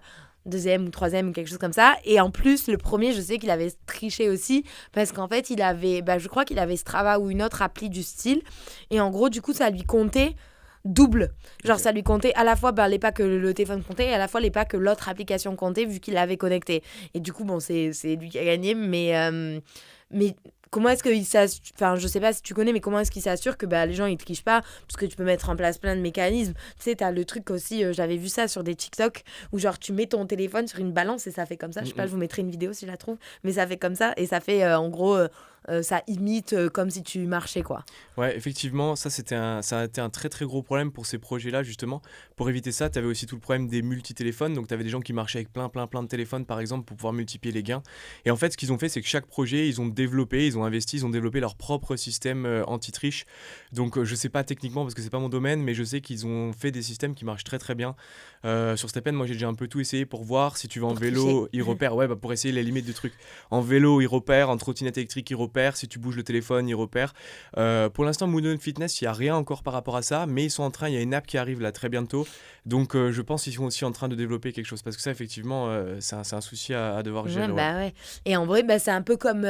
Speaker 1: deuxième ou troisième ou quelque chose comme ça. Et en plus, le premier, je sais qu'il avait triché aussi parce qu'en fait, je crois qu'il avait Strava ou une autre appli du style. Et en gros, du coup, ça lui comptait double. Genre,
Speaker 2: Ok.
Speaker 1: ça lui comptait à la fois les pas que le téléphone comptait et à la fois les pas que l'autre application comptait vu qu'il l'avait connecté. Et du coup, bon, c'est lui qui a gagné, mais comment est-ce qu'il s'assure, enfin, je sais pas si tu connais, mais comment est-ce qu'il s'assure que les gens ils trichent pas, parce que tu peux mettre en place plein de mécanismes. Tu sais, t'as le truc aussi, j'avais vu ça sur des TikTok où genre tu mets ton téléphone sur une balance et ça fait comme ça. Je sais pas, je vous mettrai une vidéo si je la trouve, mais ça fait comme ça et ça fait en gros ça imite comme si tu marchais, quoi.
Speaker 2: Ouais, effectivement, ça a été un très très gros problème pour ces projets-là, justement. Pour éviter ça, tu avais aussi tout le problème des multitéléphones. Donc, tu avais des gens qui marchaient avec plein de téléphones, par exemple, pour pouvoir multiplier les gains. Et en fait, ce qu'ils ont fait, c'est que chaque projet, ils ont développé, ils ont investi, ils ont développé leur propre système anti-triche. Donc, je sais pas techniquement, parce que c'est pas mon domaine, mais je sais qu'ils ont fait des systèmes qui marchent très très bien. Sur Stepn, moi, j'ai déjà un peu tout essayé pour voir si tu vas en
Speaker 1: Pour tricher.
Speaker 2: vélo, il repère. Ouais, pour essayer les limites du truc. En vélo, il repère. En trottinette électrique, il repère. Si tu bouges le téléphone, il repère. Pour l'instant, Moonwall Fitness, il n'y a rien encore par rapport à ça, mais il y a une app qui arrive là très bientôt. Donc je pense qu'ils sont aussi en train de développer quelque chose, parce que ça, effectivement, c'est un souci à devoir gérer. Ouais.
Speaker 1: Ouais. Et en vrai, c'est un peu comme,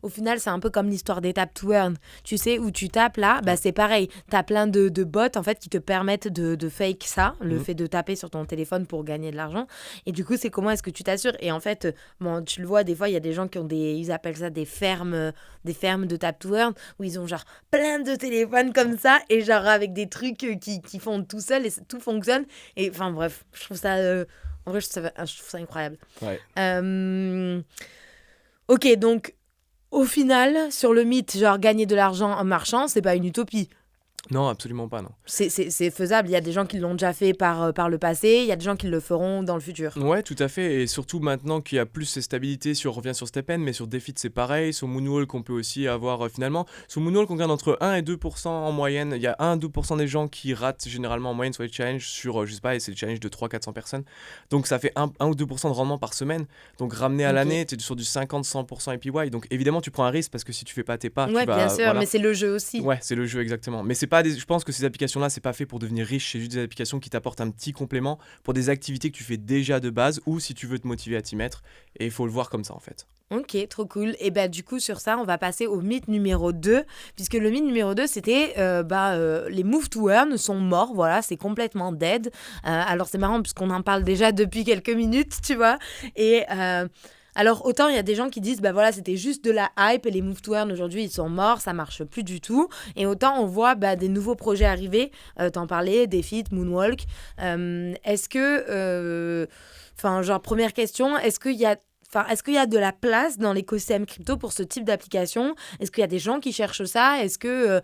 Speaker 1: au final, c'est un peu comme l'histoire des tap to earn. Tu sais, où tu tapes là, c'est pareil. T'as plein de bots, en fait, qui te permettent de fake ça, le
Speaker 2: Mhm.
Speaker 1: fait de taper sur ton téléphone pour gagner de l'argent. Et du coup, c'est comment est-ce que tu t'assures? Et en fait, bon, tu le vois, des fois, il y a des gens qui ont ils appellent ça des fermes de tap to earn, où ils ont genre plein de téléphones comme ça, et genre avec des trucs qui font tout seul, et tout fonctionne. Et enfin, bref, je trouve ça... en vrai, je trouve ça incroyable.
Speaker 2: Ouais.
Speaker 1: Ok, donc au final, sur le mythe, genre gagner de l'argent en marchant, c'est pas une utopie.
Speaker 2: Non, absolument pas, non.
Speaker 1: C'est faisable. Il y a des gens qui l'ont déjà fait par le passé, il y a des gens qui le feront dans le futur.
Speaker 2: Ouais, tout à fait. Et surtout maintenant qu'il y a plus ces stabilités, si on revient sur Stepn, mais sur Defit, c'est pareil. Sur Moonwalk, on peut aussi avoir finalement. Sur Moonwalk, on gagne entre 1 et 2% en moyenne. Il y a 1 à 2% des gens qui ratent généralement en moyenne sur les challenges sur, je sais pas, et c'est le challenge de 300-400 personnes. Donc ça fait 1 ou 2% de rendement par semaine. Donc ramené à
Speaker 1: Ok.
Speaker 2: l'année, tu es sur du 50-100% APY. Donc évidemment, tu prends un risque parce que si tu fais pas tes pas,
Speaker 1: Ouais,
Speaker 2: tu vas.
Speaker 1: bien sûr,
Speaker 2: Voilà.
Speaker 1: mais c'est le jeu aussi.
Speaker 2: Ouais, c'est le jeu exactement. Mais c'est pas je pense que ces applications-là, c'est pas fait pour devenir riche. C'est juste des applications qui t'apportent un petit complément pour des activités que tu fais déjà de base ou si tu veux te motiver à t'y mettre. Et il faut le voir comme ça en fait.
Speaker 1: Ok, trop cool. Et du coup, sur ça, on va passer au mythe numéro 2, puisque le mythe numéro 2, c'était les move to earn sont morts, voilà, c'est complètement dead. Alors, c'est marrant, puisqu'on en parle déjà depuis quelques minutes, tu vois. Et alors, autant il y a des gens qui disent, voilà, c'était juste de la hype, et les move to earn aujourd'hui, ils sont morts, ça marche plus du tout. Et autant on voit des nouveaux projets arriver, t'en parlais, Defit, Moonwalk. Est-ce que, genre, première question, est-ce qu'il y a de la place dans l'écosystème crypto pour ce type d'application? Est-ce qu'il y a des gens qui cherchent ça? Est-ce que,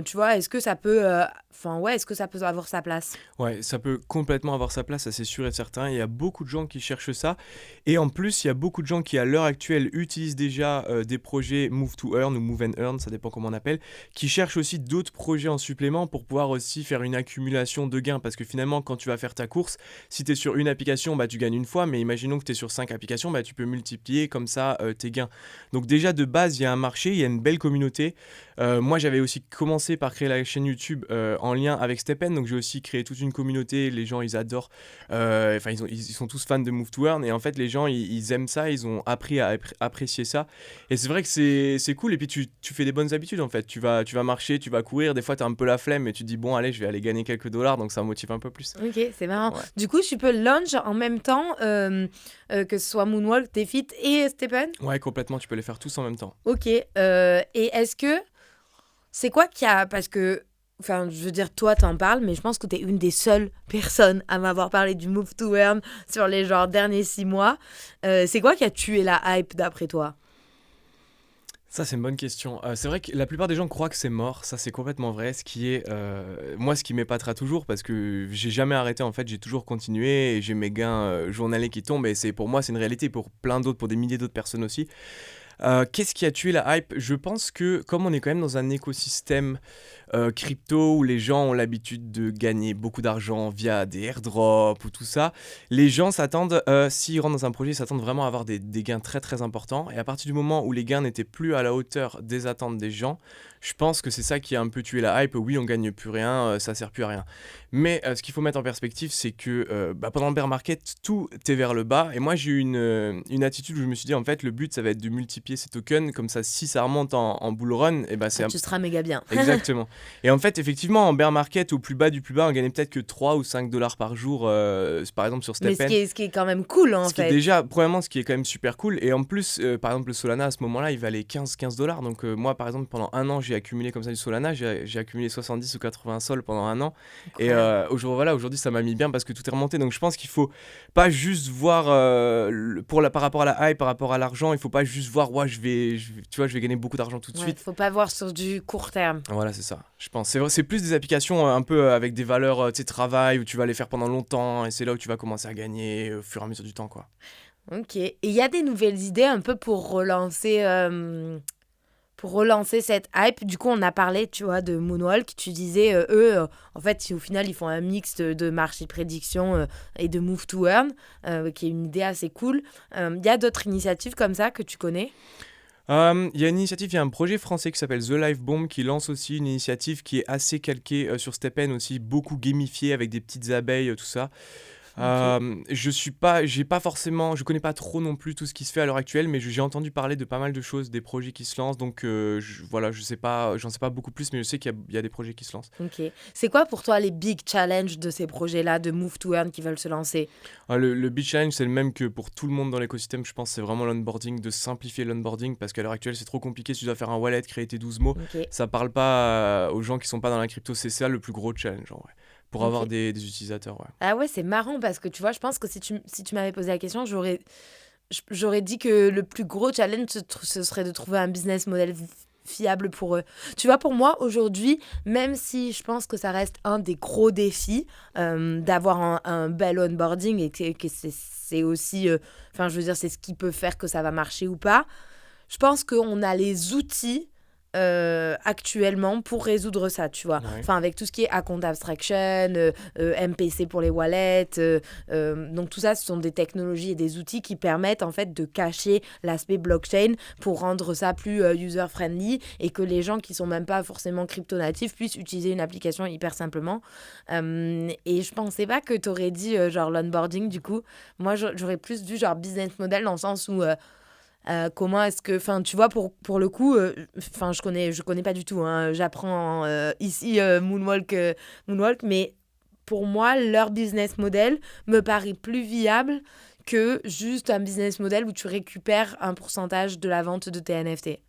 Speaker 1: tu vois, est-ce que ça peut, est-ce que ça peut avoir sa place?
Speaker 2: Ouais, ça peut complètement avoir sa place, ça c'est sûr et certain. Il y a beaucoup de gens qui cherchent ça. Et en plus, il y a beaucoup de gens qui, à l'heure actuelle, utilisent déjà des projets Move to Earn ou Move and Earn, ça dépend comment on appelle, qui cherchent aussi d'autres projets en supplément pour pouvoir aussi faire une accumulation de gains. Parce que finalement, quand tu vas faire ta course, si tu es sur une application, tu gagnes une fois, mais imaginons que tu es sur 5 applications, tu peux multiplier comme ça tes gains. Donc déjà, de base, il y a un marché, il y a une belle communauté. Moi, j'avais aussi commencé par créer la chaîne YouTube en lien avec Stephen, donc j'ai aussi créé toute une communauté, les gens ils adorent, ils sont tous fans de Move to Earn, et en fait les gens ils aiment ça, ils ont appris à apprécier ça, et c'est vrai que c'est cool, et puis tu fais des bonnes habitudes en fait, tu vas marcher, tu vas courir, des fois t'as un peu la flemme, mais tu te dis bon allez je vais aller gagner quelques dollars, donc ça motive un peu plus.
Speaker 1: Ok, c'est marrant.
Speaker 2: Ouais.
Speaker 1: Du coup, tu peux launch en même temps, que ce soit Moonwalk, Defeat et Stephen.
Speaker 2: Ouais, complètement, tu peux les faire tous en même temps.
Speaker 1: Ok, et est-ce que c'est quoi qu'il y a, parce que, enfin, je veux dire, toi, t'en parles, mais je pense que t'es une des seules personnes à m'avoir parlé du Move to Earn sur les genre derniers 6 mois. C'est quoi qui a tué la hype d'après toi?
Speaker 2: Ça, c'est une bonne question. C'est vrai que la plupart des gens croient que c'est mort. Ça, c'est complètement vrai. Ce qui est, moi, ce qui m'épatera toujours, parce que j'ai jamais arrêté. En fait, j'ai toujours continué et j'ai mes gains journaliers qui tombent. Et pour moi, c'est une réalité pour plein d'autres, pour des milliers d'autres personnes aussi. Qu'est-ce qui a tué la hype? Je pense que comme on est quand même dans un écosystème crypto où les gens ont l'habitude de gagner beaucoup d'argent via des airdrops ou tout ça, les gens s'attendent, s'ils rentrent dans un projet, ils s'attendent vraiment à avoir des gains très très importants. Et à partir du moment où les gains n'étaient plus à la hauteur des attentes des gens, je pense que c'est ça qui a un peu tué la hype. Oui, on gagne plus rien, ça sert plus à rien. Mais ce qu'il faut mettre en perspective, c'est que pendant le bear market, tout est vers le bas. Et moi, j'ai eu une attitude où je me suis dit, en fait, le but, ça va être de multiplier ces tokens. Comme ça, si ça remonte en bull run, et c'est
Speaker 1: Tu seras méga bien.
Speaker 2: Exactement. Et en fait, effectivement, en bear market, au plus bas du plus bas, on gagnait peut-être que 3 ou 5 dollars par jour, par exemple sur Stephen.
Speaker 1: Mais ce qui est quand même cool, en fait.
Speaker 2: Déjà, premièrement, ce qui est quand même super cool. Et en plus, par exemple, le Solana, à ce moment-là, il valait 15 dollars. Donc moi, par exemple, pendant un an, j'ai accumulé comme ça du Solana. J'ai accumulé 70 ou 80 sols pendant un an.
Speaker 1: Incroyable.
Speaker 2: Et aujourd'hui, ça m'a mis bien parce que tout est remonté. Donc je pense qu'il faut pas juste voir, par rapport à la hype, par rapport à l'argent, il faut pas juste voir, ouais, je vais gagner beaucoup d'argent tout de
Speaker 1: Ouais,
Speaker 2: suite.
Speaker 1: faut pas voir sur du court terme.
Speaker 2: Voilà, c'est ça, je pense. C'est vrai, c'est plus des applications un peu avec des valeurs, tu sais, travail, où tu vas les faire pendant longtemps, et c'est là où tu vas commencer à gagner au fur et à mesure du temps, quoi.
Speaker 1: Ok. Et il y a des nouvelles idées un peu pour relancer cette hype. Du coup, on a parlé, tu vois, de Moonwalk. Tu disais, en fait, au final, ils font un mix de marché prédiction et de Move to Earn, qui est une idée assez cool. Il y a d'autres initiatives comme ça que tu connais?
Speaker 2: Il y a une initiative, il y a un projet français qui s'appelle The Life Bomb qui lance aussi une initiative qui est assez calquée sur Stephen aussi, beaucoup gamifiée avec des petites abeilles, tout ça.
Speaker 1: Ok.
Speaker 2: Je connais pas trop non plus tout ce qui se fait à l'heure actuelle, mais j'ai entendu parler de pas mal de choses, des projets qui se lancent, donc j'en sais pas beaucoup plus, mais je sais qu'il y a des projets qui se lancent.
Speaker 1: Ok. C'est quoi pour toi les big challenges de ces projets-là, de Move to Earn qui veulent se lancer?
Speaker 2: Le Big Challenge, c'est le même que pour tout le monde dans l'écosystème, je pense, c'est vraiment l'onboarding, de simplifier l'onboarding, parce qu'à l'heure actuelle, c'est trop compliqué, si tu dois faire un wallet, créer tes 12 mots,
Speaker 1: Ok.
Speaker 2: ça parle pas aux gens qui sont pas dans la crypto, c'est ça le plus gros challenge, en vrai, pour avoir
Speaker 1: Ok.
Speaker 2: des utilisateurs, ouais.
Speaker 1: Ah ouais, c'est marrant parce que tu vois, je pense que si tu m'avais posé la question, j'aurais dit que le plus gros challenge, ce serait de trouver un business model fiable pour eux. Tu vois, pour moi, aujourd'hui, même si je pense que ça reste un des gros défis d'avoir un bel onboarding et que c'est aussi, enfin, je veux dire, c'est ce qui peut faire que ça va marcher ou pas, je pense qu'on a les outils actuellement pour résoudre ça, tu vois.
Speaker 2: Ouais.
Speaker 1: Enfin, avec tout ce qui est account abstraction, MPC pour les wallets, donc tout ça, ce sont des technologies et des outils qui permettent en fait de cacher l'aspect blockchain pour rendre ça plus user-friendly et que les gens qui sont même pas forcément crypto-natifs puissent utiliser une application hyper simplement. Et je pensais pas que tu aurais dit genre l'onboarding, du coup. Moi, j'aurais plus vu genre business model dans le sens où comment est-ce que, enfin, tu vois, pour le coup, enfin, je connais pas du tout, hein, j'apprends ici Moonwalk, mais pour moi, leur business model me paraît plus viable que juste un business model où tu récupères un pourcentage de la vente de tes NFT.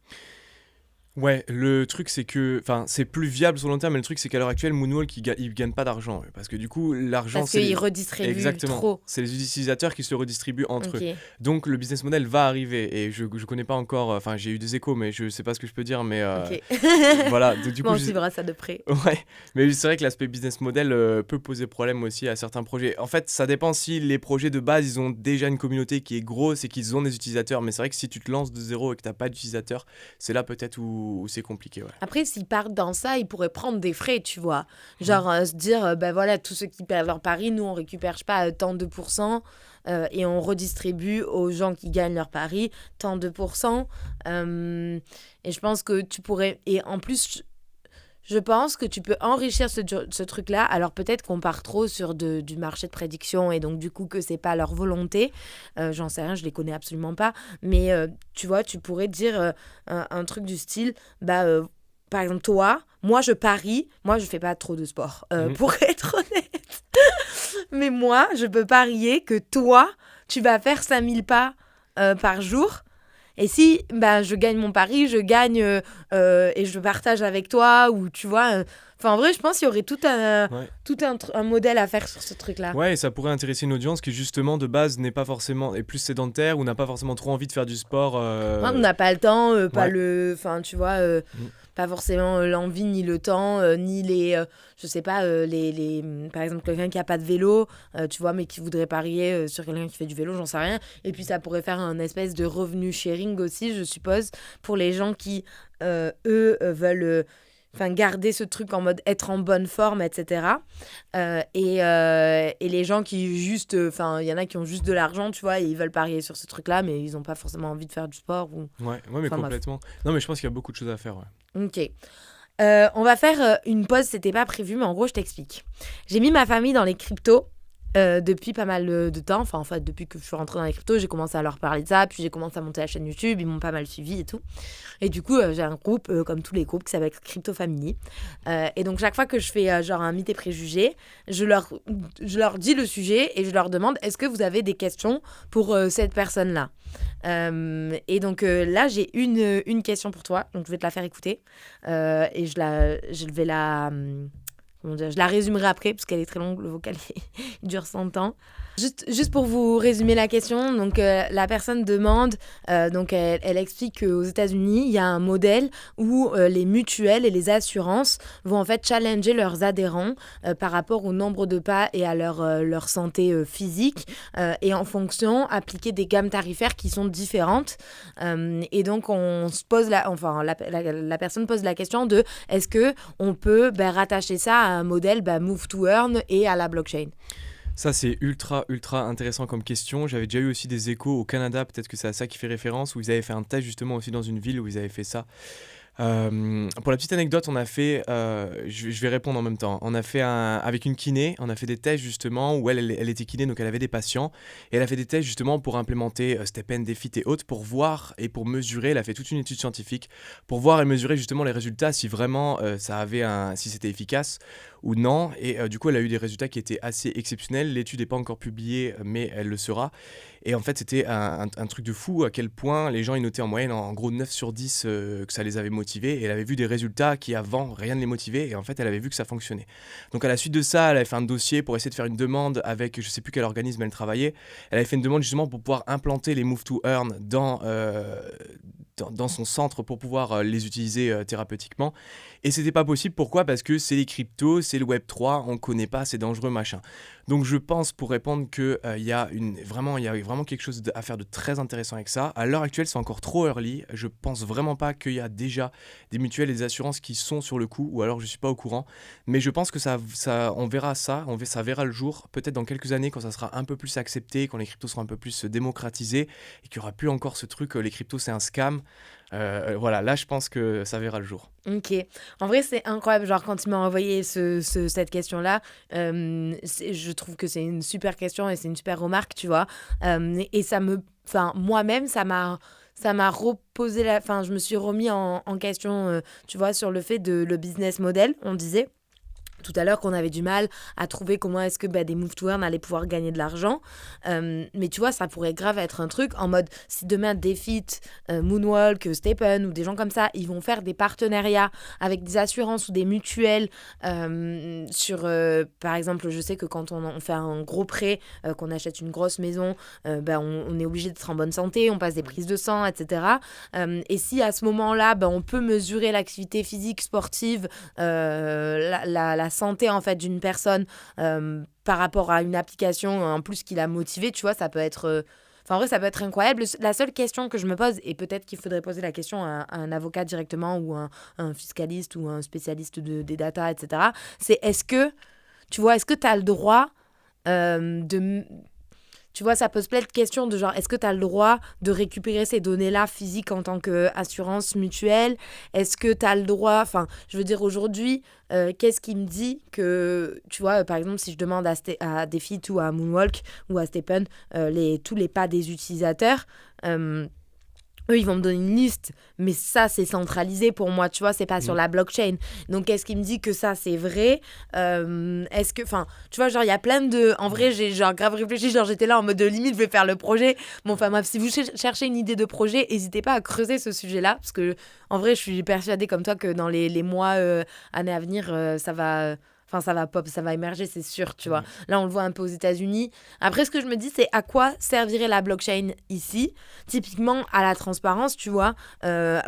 Speaker 2: Ouais, le truc c'est que, enfin, c'est plus viable sur le long terme, mais le truc c'est qu'à l'heure actuelle, Moonwalk il gagne pas d'argent, parce que du coup, l'argent
Speaker 1: Parce
Speaker 2: c'est
Speaker 1: qu'ils redistribuent
Speaker 2: exactement,
Speaker 1: trop.
Speaker 2: c'est les utilisateurs qui se le redistribuent entre
Speaker 1: Ok.
Speaker 2: eux. Donc le business model va arriver, et je connais pas encore, enfin j'ai eu des échos, mais je sais pas ce que je peux dire, mais
Speaker 1: Ok.
Speaker 2: voilà. Donc du coup,
Speaker 1: Bon, on suivra ça de près.
Speaker 2: ouais, mais c'est vrai que l'aspect business model peut poser problème aussi à certains projets. En fait, ça dépend si les projets de base, ils ont déjà une communauté qui est grosse et qu'ils ont des utilisateurs. Mais c'est vrai que si tu te lances de zéro et que t'as pas d'utilisateurs, c'est là peut-être où c'est compliqué, ouais.
Speaker 1: Après, s'ils partent dans ça, ils pourraient prendre des frais, tu vois. Genre se dire, ben voilà, tous ceux qui perdent leur pari, nous, on récupère, je sais pas, tant de pourcents et on redistribue aux gens qui gagnent leur pari tant de pourcents. Et je pense que tu pourrais... Et en plus, Je pense que tu peux enrichir ce truc-là. Alors peut-être qu'on part trop sur du marché de prédiction et donc du coup que c'est pas leur volonté. J'en sais rien, je les connais absolument pas. Mais tu vois, tu pourrais dire un truc du style, par exemple toi, moi je parie, moi je fais pas trop de sport, pour être honnête. Mais moi, je peux parier que toi, tu vas faire 5000 pas par jour. Et si je gagne mon pari, je gagne et je partage avec toi, ou tu vois. En vrai, je pense qu'il y aurait
Speaker 2: Ouais.
Speaker 1: un modèle à faire sur ce truc-là.
Speaker 2: Ouais, et ça pourrait intéresser une audience qui justement de base n'est pas forcément est plus sédentaire ou n'a pas forcément trop envie de faire du sport.
Speaker 1: Ouais, on n'a pas le temps, pas
Speaker 2: Ouais.
Speaker 1: le. Enfin, tu vois,
Speaker 2: Mm.
Speaker 1: pas forcément l'envie, ni le temps, ni les. Je sais pas, par exemple, quelqu'un qui a pas de vélo, tu vois, mais qui voudrait parier sur quelqu'un qui fait du vélo, j'en sais rien. Et puis, ça pourrait faire un espèce de revenu sharing aussi, je suppose, pour les gens qui, veulent. Garder ce truc en mode être en bonne forme, etc. Et les gens qui juste, il y en a qui ont juste de l'argent, tu vois, et ils veulent parier sur ce truc-là, mais ils n'ont pas forcément envie de faire du sport.
Speaker 2: Ouais, mais
Speaker 1: Bref.
Speaker 2: complètement. Non, mais je pense qu'il y a beaucoup de choses à faire. Ouais.
Speaker 1: Ok. On va faire une pause, c'était pas prévu, mais en gros, je t'explique. J'ai mis ma famille dans les cryptos depuis pas mal de temps. Enfin, en fait, depuis que je suis rentrée dans les cryptos, j'ai commencé à leur parler de ça, puis j'ai commencé à monter la chaîne YouTube, ils m'ont pas mal suivi et tout. Et du coup, j'ai un groupe, comme tous les groupes, qui s'appelle Crypto Family. Et donc, chaque fois que je fais genre un mythe et préjugés, je leur dis le sujet et je leur demande est-ce que vous avez des questions pour cette personne-là. Et donc là, j'ai une question pour toi, donc je vais te la faire écouter. Et je vais la. Comment dire, je la résumerai après parce qu'elle est très longue, le vocal il dure 100 ans. Juste pour vous résumer la question, donc la personne demande, donc elle explique qu'aux États-Unis, il y a un modèle où les mutuelles et les assurances vont en fait challenger leurs adhérents par rapport au nombre de pas et à leur santé physique et en fonction appliquer des gammes tarifaires qui sont différentes. Et donc on se pose la personne pose la question de est-ce que on peut rattacher ça à un modèle Move to Earn et à la blockchain.
Speaker 2: Ça, c'est ultra, ultra intéressant comme question. J'avais déjà eu aussi des échos au Canada, peut-être que c'est à ça qui fait référence, où ils avaient fait un test justement aussi dans une ville où ils avaient fait ça. Pour la petite anecdote, on a fait, je vais répondre en même temps, on a fait avec une kiné, on a fait des tests justement où elle était kiné, donc elle avait des patients, et elle a fait des tests justement pour implémenter Stephen, Defit et autres, pour voir et pour mesurer, elle a fait toute une étude scientifique, pour voir et mesurer justement les résultats, si vraiment si c'était efficace ou non, et du coup elle a eu des résultats qui étaient assez exceptionnels, l'étude n'est pas encore publiée, mais elle le sera. Et en fait, c'était un truc de fou à quel point les gens ils notaient en moyenne en gros 9 sur 10 que ça les avait motivés. Et elle avait vu des résultats qui avant rien ne les motivait. Et en fait, elle avait vu que ça fonctionnait. Donc à la suite de ça, elle avait fait un dossier pour essayer de faire une demande avec je sais plus quel organisme elle travaillait. Elle avait fait une demande justement pour pouvoir implanter les Move to Earn dans son centre pour pouvoir les utiliser thérapeutiquement. Et c'était pas possible. Pourquoi ? Parce que c'est les cryptos, c'est le Web3, on connaît pas, c'est dangereux, machin. Donc je pense, pour répondre, qu'il y a vraiment quelque chose à faire de très intéressant avec ça. À l'heure actuelle, c'est encore trop early. Je pense vraiment pas qu'il y a déjà des mutuelles et des assurances qui sont sur le coup, ou alors je suis pas au courant. Mais je pense que on verra ça, ça verra le jour, peut-être dans quelques années, quand ça sera un peu plus accepté, quand les cryptos seront un peu plus démocratisés, et qu'il y aura plus encore ce truc, les cryptos c'est un scam. Voilà, là je pense que ça verra le jour.
Speaker 1: Ok. En vrai, c'est incroyable. Genre, quand tu m'as envoyé cette question-là, je trouve que c'est une super question et c'est une super remarque, tu vois. Et moi-même, ça m'a reposé je me suis remis en question, tu vois, sur le fait de le business model, on disait tout à l'heure qu'on avait du mal à trouver comment est-ce que des Move to Earn allaient pouvoir gagner de l'argent. Mais tu vois, ça pourrait grave être un truc en mode, si demain Defit, Moonwalk, Stephen ou des gens comme ça, ils vont faire des partenariats avec des assurances ou des mutuelles par exemple, je sais que quand on fait un gros prêt, qu'on achète une grosse maison, on est obligé d'être en bonne santé, on passe des prises de sang, etc. Et si à ce moment-là, on peut mesurer l'activité physique, sportive, la santé en fait d'une personne par rapport à une application en plus qui l'a motivée, tu vois, ça peut être en vrai ça peut être incroyable. La seule question que je me pose, et peut-être qu'il faudrait poser la question à un avocat directement ou un fiscaliste ou un spécialiste des data, etc., c'est est-ce que tu as le droit de tu vois, ça pose plein de questions de genre, est-ce que tu as le droit de récupérer ces données-là physiques en tant qu'assurance mutuelle? Est-ce que tu as le droit, enfin, je veux dire, aujourd'hui, qu'est-ce qui me dit que, tu vois, par exemple, si je demande à Defit ou à Moonwalk ou à Stephen tous les pas des utilisateurs, eux, ils vont me donner une liste, mais ça, c'est centralisé pour moi, tu vois, c'est pas sur la blockchain. Donc, qu'est-ce qui me dit que ça, c'est vrai? Est-ce que, enfin, tu vois, genre, il y a plein de... En vrai, j'ai genre grave réfléchi, genre, j'étais là en mode de limite, je vais faire le projet. Bon, enfin, bref, si vous cherchez une idée de projet, n'hésitez pas à creuser ce sujet-là, parce que, en vrai, je suis persuadée comme toi que dans les mois, années à venir, ça va... Enfin, ça va pop, ça va émerger, c'est sûr, tu vois. Là, on le voit un peu aux États-Unis. Après, ce que je me dis, c'est à quoi servirait la blockchain ici? Typiquement, à la transparence, tu vois,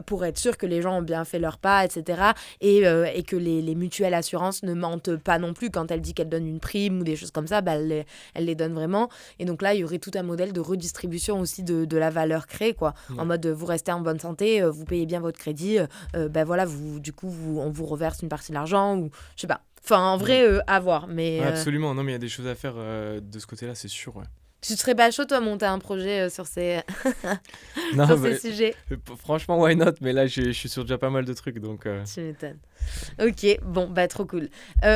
Speaker 1: pour être sûr que les gens ont bien fait leur pas, etc. Et que les mutuelles assurances ne mentent pas non plus quand elles disent qu'elles donnent une prime ou des choses comme ça, bah, elles les donnent vraiment. Et donc là, il y aurait tout un modèle de redistribution aussi de la valeur créée, quoi. En mode, vous restez en bonne santé, vous payez bien votre crédit, ben voilà, du coup, on vous reverse une partie de l'argent ou je sais pas. Enfin, en vrai, à voir. Mais,
Speaker 2: Ouais, absolument, non, mais il y a des choses à faire de ce côté-là, c'est sûr. Ouais.
Speaker 1: tu serais pas chaud, toi, monter un projet sur ces,
Speaker 2: Non,
Speaker 1: sur ces sujets?
Speaker 2: franchement, why not? Mais là, je suis sur déjà pas mal de trucs, donc...
Speaker 1: Tu m'étonnes. Ok, bon, bah trop cool.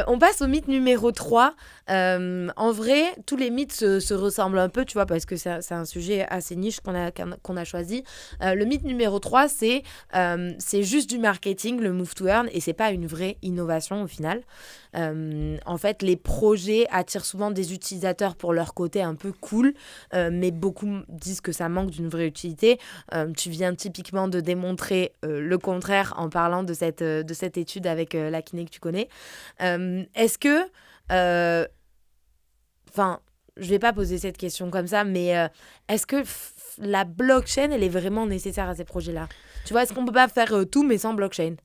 Speaker 1: On passe au mythe numéro 3. En vrai, tous les mythes se ressemblent un peu, tu vois, parce que c'est un sujet assez niche qu'on a choisi. Le mythe numéro 3, c'est juste du marketing, le move to earn, et c'est pas une vraie innovation au final. En fait, les projets attirent souvent des utilisateurs pour leur côté un peu cool, mais beaucoup disent que ça manque d'une vraie utilité. Tu viens typiquement de démontrer le contraire en parlant de cette étude avec la kiné que tu connais. Est-ce que... Enfin, je vais pas poser cette question comme ça, mais est-ce que la blockchain, elle est vraiment nécessaire à ces projets-là? Tu vois, est-ce qu'on peut pas faire tout, mais sans blockchain?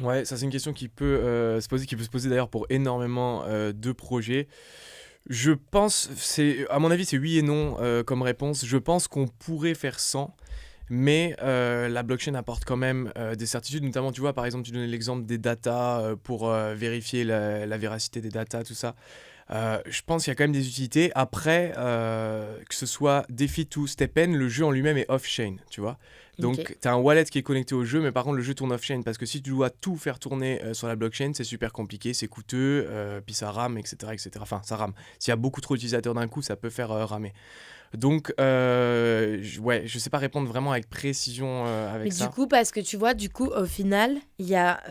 Speaker 2: Ouais, ça c'est une question qui peut qui peut se poser d'ailleurs pour énormément de projets. Je pense, à mon avis, c'est oui et non comme réponse. Je pense qu'on pourrait faire sans, mais la blockchain apporte quand même des certitudes. Notamment, tu vois, par exemple, tu donnais l'exemple des datas pour vérifier la véracité des datas, tout ça. Je pense qu'il y a quand même des utilités. Après, que ce soit Defit ou Stephen, le jeu en lui-même est off-chain, tu vois. Donc,
Speaker 1: Ok.
Speaker 2: tu as un wallet qui est connecté au jeu, mais par contre, le jeu tourne off-chain. Parce que si tu dois tout faire tourner sur la blockchain, c'est super compliqué, c'est coûteux, puis ça rame, etc., etc. Enfin, ça rame. S'il y a beaucoup trop d'utilisateurs d'un coup, ça peut faire ramer. Donc, ouais, je sais pas répondre vraiment avec précision avec
Speaker 1: Mais
Speaker 2: ça.
Speaker 1: du coup, parce que tu vois, au final, il y a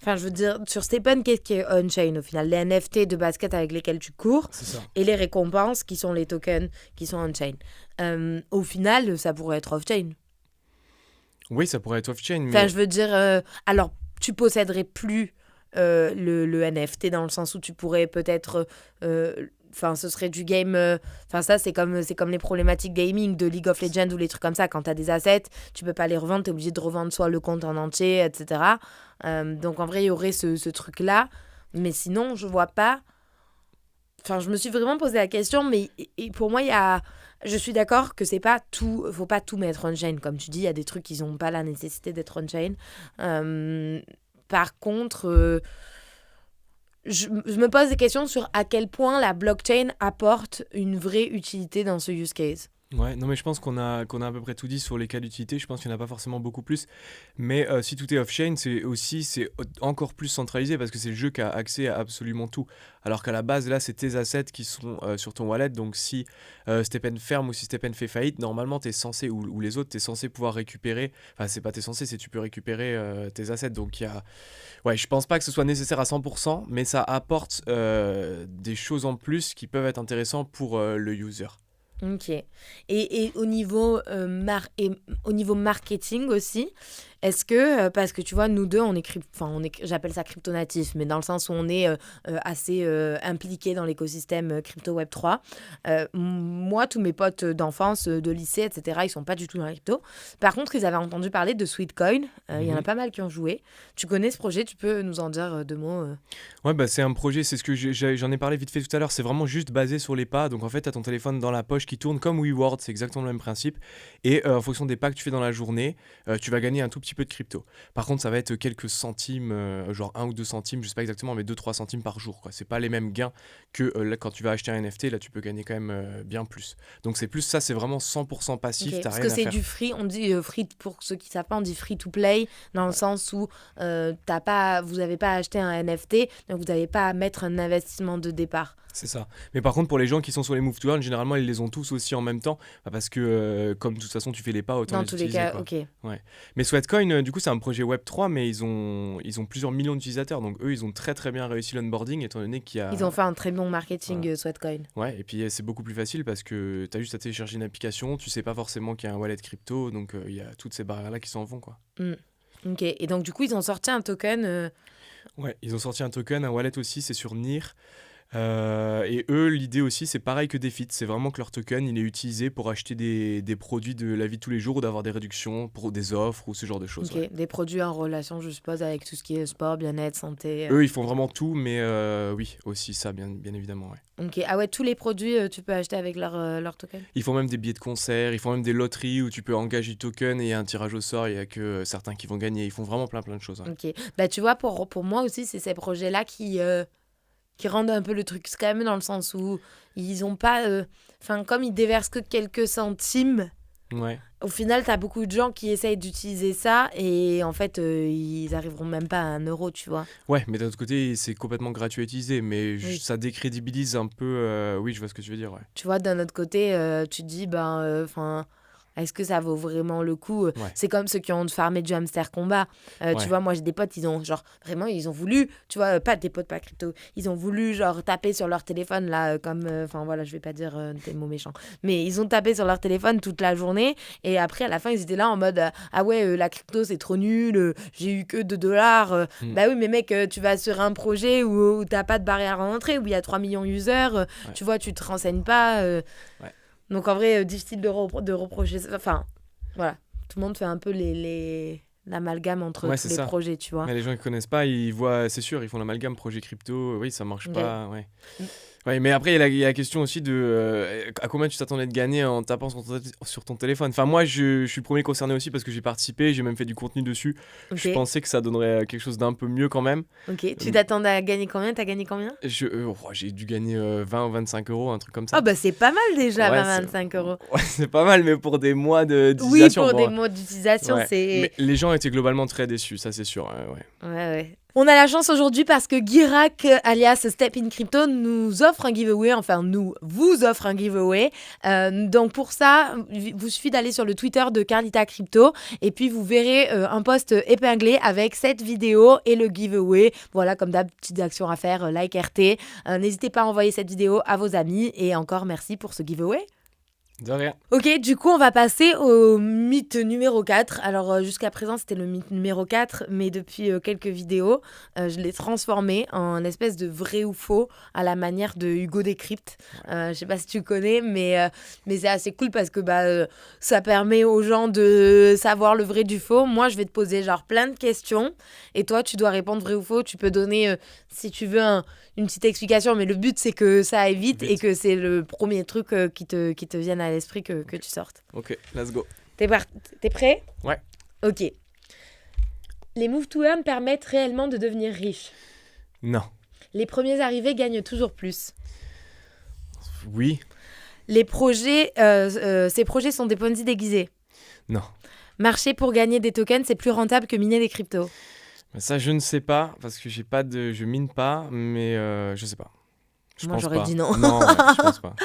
Speaker 1: Enfin, je veux dire, sur Stephen, qu'est-ce qui est on-chain au final? Les NFT de basket avec lesquels tu cours
Speaker 2: C'est ça.
Speaker 1: et les récompenses qui sont les tokens qui sont on-chain. Au final, ça pourrait être off-chain.
Speaker 2: Oui, ça pourrait être off-chain,
Speaker 1: Enfin,
Speaker 2: mais
Speaker 1: je veux dire, alors, tu posséderais plus le NFT dans le sens où tu pourrais peut-être... Enfin, ce serait du game... Enfin, ça, c'est comme les problématiques gaming de League of Legends ou les trucs comme ça. Quand tu as des assets, tu peux pas les revendre, tu es obligé de revendre soit le compte en entier, etc. Donc, en vrai, il y aurait ce truc-là. Mais sinon, je vois pas... Enfin, je me suis vraiment posé la question, mais pour moi, il y a... Je suis d'accord que c'est pas tout... Faut pas tout mettre on-chain. Comme tu dis, il y a des trucs qui n'ont pas la nécessité d'être on-chain. Par contre... je me pose des questions sur à quel point la blockchain apporte une vraie utilité dans ce use case.
Speaker 2: ouais, non mais je pense qu'on a à peu près tout dit sur les cas d'utilité. Je pense qu'il n'y en a pas forcément beaucoup plus. Mais si tout est off-chain, c'est encore plus centralisé parce que c'est le jeu qui a accès à absolument tout. Alors qu'à la base, là, c'est tes assets qui sont sur ton wallet. Donc si Stephen ferme ou si Stephen fait faillite, normalement, t'es censé, ou les autres, t'es censé pouvoir récupérer. Enfin, c'est pas t'es censé, c'est tu peux récupérer tes assets. Donc il y a... Ouais, je pense pas que ce soit nécessaire à 100%, mais ça apporte des choses en plus qui peuvent être intéressantes pour le user.
Speaker 1: Ok. Et au niveau marketing aussi, est-ce que, parce que tu vois, nous deux, j'appelle ça crypto-natif, mais dans le sens où on est assez impliqués dans l'écosystème crypto Web3. Moi, tous mes potes d'enfance, de lycée, etc., ils sont pas du tout dans la crypto. Par contre, ils avaient entendu parler de Sweetcoin. Il y en a pas mal qui ont joué. Tu connais ce projet? Tu peux nous en dire deux mots
Speaker 2: Ouais, bah c'est un projet, c'est ce que j'en ai parlé vite fait tout à l'heure, c'est vraiment juste basé sur les pas. Donc en fait, tu as ton téléphone dans la poche qui tourne comme WeWord, c'est exactement le même principe. Et en fonction des pas que tu fais dans la journée, tu vas gagner un tout petit petit peu de crypto. Par contre, ça va être quelques centimes, genre 1 ou 2 centimes, je sais pas exactement, mais 2-3 centimes par jour, quoi. C'est pas les mêmes gains que là, quand tu vas acheter un NFT, là, tu peux gagner quand même bien plus. Donc c'est plus ça, c'est vraiment 100% passif,
Speaker 1: Ok,
Speaker 2: t'as
Speaker 1: parce
Speaker 2: rien
Speaker 1: que
Speaker 2: à
Speaker 1: c'est
Speaker 2: faire.
Speaker 1: du free, on dit free pour ceux qui savent pas, on dit free to play dans le sens où vous n'avez pas acheté un NFT, donc vous n'avez pas à mettre un investissement de départ.
Speaker 2: C'est ça. Mais par contre, pour les gens qui sont sur les Move to Earn, généralement, ils les ont tous aussi en même temps. Parce que, comme de toute façon, tu fais les pas, autant
Speaker 1: Dans
Speaker 2: les
Speaker 1: tous les
Speaker 2: utiliser,
Speaker 1: cas,
Speaker 2: quoi.
Speaker 1: ok.
Speaker 2: Ouais. Mais Sweatcoin, du coup, c'est un projet Web3, mais ils ont plusieurs millions d'utilisateurs. Donc, eux, ils ont très, très bien réussi l'onboarding, étant donné qu'il y a.
Speaker 1: Ils ont fait un très bon marketing,
Speaker 2: Voilà.
Speaker 1: Sweatcoin.
Speaker 2: Ouais, et puis c'est beaucoup plus facile parce que tu as juste à télécharger une application, tu sais pas forcément qu'il y a un wallet crypto, donc il y a toutes ces barrières-là qui s'en vont, quoi.
Speaker 1: Ok, et donc du coup, ils ont sorti un token.
Speaker 2: Ouais, ils ont sorti un token, un wallet aussi, c'est sur NIR. Et eux, l'idée aussi, c'est pareil que Defit. C'est vraiment que leur token, il est utilisé pour acheter des produits de la vie de tous les jours ou d'avoir des réductions pour des offres ou ce genre de choses.
Speaker 1: Ok,
Speaker 2: Ouais.
Speaker 1: des produits en relation, je suppose, avec tout ce qui est sport, bien-être, santé.
Speaker 2: Eux, ils font vraiment tout, mais oui, aussi ça, bien évidemment. Ouais.
Speaker 1: Ok, ah ouais, tous les produits, tu peux acheter avec leur token.
Speaker 2: Ils font même des billets de concert, ils font même des loteries où tu peux engager du token et il y a un tirage au sort, il n'y a que certains qui vont gagner. Ils font vraiment plein de choses. Ouais.
Speaker 1: Ok, bah tu vois, pour moi aussi, c'est ces projets-là qui rendent un peu le truc scam dans le sens où ils ont pas. Enfin, comme ils déversent que quelques centimes,
Speaker 2: Ouais.
Speaker 1: au final, t'as beaucoup de gens qui essayent d'utiliser ça et en fait, ils arriveront même pas à 1 euro, tu vois.
Speaker 2: Ouais, mais d'un autre côté, c'est complètement gratuit à utiliser, mais
Speaker 1: Oui.
Speaker 2: ça décrédibilise un peu. Oui, je vois ce que tu veux dire. Ouais.
Speaker 1: Tu vois, d'un autre côté, tu te dis, enfin. Est-ce que ça vaut vraiment le coup?
Speaker 2: Ouais.
Speaker 1: C'est comme ceux qui ont farmé du hamster combat.
Speaker 2: Ouais.
Speaker 1: Tu vois, moi j'ai des potes, ils ont genre vraiment, ils ont voulu, tu vois, pas des potes, pas crypto, ils ont voulu genre taper sur leur téléphone là, comme, enfin voilà, je vais pas dire des mots méchants, mais ils ont tapé sur leur téléphone toute la journée et après à la fin ils étaient là en mode ah ouais, la crypto c'est trop nul, j'ai eu que 2 dollars. Bah oui, mais mec, tu vas sur un projet où t'as pas de barrière à l'entrée, où il y a 3 millions d'users, tu vois, tu te renseignes pas.
Speaker 2: Ouais.
Speaker 1: Donc en vrai, difficile de reprocher ça. Enfin, voilà. Tout le monde fait un peu l'amalgame entre
Speaker 2: Ouais,
Speaker 1: tous
Speaker 2: c'est
Speaker 1: les
Speaker 2: ça.
Speaker 1: projets, tu vois.
Speaker 2: Ouais, les gens qui connaissent pas, ils voient, c'est sûr, ils font l'amalgame projet crypto, oui, ça marche
Speaker 1: Ok.
Speaker 2: pas, ouais.
Speaker 1: Mm.
Speaker 2: Ouais, mais après, il y a la question aussi de à combien tu t'attendais de gagner en tapant sur ton téléphone. Enfin, moi, je suis le premier concerné aussi parce que j'ai participé, j'ai même fait du contenu dessus.
Speaker 1: Ok.
Speaker 2: Je pensais que ça donnerait quelque chose d'un peu mieux quand même.
Speaker 1: Ok. Tu t'attendais à gagner combien? T'as gagné combien?
Speaker 2: J'ai dû gagner 20 ou 25 euros, un truc comme ça.
Speaker 1: Ah bah c'est pas mal déjà,
Speaker 2: Ouais,
Speaker 1: 25 euros.
Speaker 2: Ouais, c'est pas mal, mais pour des mois
Speaker 1: Oui,
Speaker 2: d'utilisation.
Speaker 1: pour
Speaker 2: bon,
Speaker 1: des mois d'utilisation,
Speaker 2: ouais.
Speaker 1: c'est...
Speaker 2: Mais les gens étaient globalement très déçus, ça c'est sûr. Ouais.
Speaker 1: Ouais. On a la chance aujourd'hui parce que Guirac, alias Step in Crypto, nous offre un giveaway. Enfin, vous offre un giveaway. Donc pour ça, vous suffit d'aller sur le Twitter de Carlita Crypto et puis vous verrez un post épinglé avec cette vidéo et le giveaway. Voilà, comme d'hab, petites actions à faire, like RT. N'hésitez pas à envoyer cette vidéo à vos amis et encore merci pour ce giveaway.
Speaker 2: De rien.
Speaker 1: Ok, du coup, on va passer au mythe numéro 4. Alors, jusqu'à présent, c'était le mythe numéro 4, mais depuis quelques vidéos, je l'ai transformé en espèce de vrai ou faux à la manière de Hugo Décrypte. Je sais pas si tu connais, mais c'est assez cool parce que ça permet aux gens de savoir le vrai du faux. Moi, je vais te poser genre plein de questions et toi, tu dois répondre vrai ou faux. Tu peux donner, si tu veux, une petite explication, mais le but, c'est que ça aille vite et que c'est le premier truc qui te vienne à l'esprit que tu sortes.
Speaker 2: Ok, let's go.
Speaker 1: T'es prêt?
Speaker 2: Ouais.
Speaker 1: Ok. Les move to earn permettent réellement de devenir riche.
Speaker 2: Non.
Speaker 1: Les premiers arrivés gagnent toujours plus.
Speaker 2: Oui.
Speaker 1: Ces projets sont des Ponzi déguisés.
Speaker 2: Non.
Speaker 1: Marcher pour gagner des tokens, c'est plus rentable que miner des cryptos.
Speaker 2: Ça, je ne sais pas, parce que je mine pas, mais je sais pas.
Speaker 1: Moi,
Speaker 2: pense
Speaker 1: j'aurais
Speaker 2: pas.
Speaker 1: dit non.
Speaker 2: Non, ouais, je pense pas.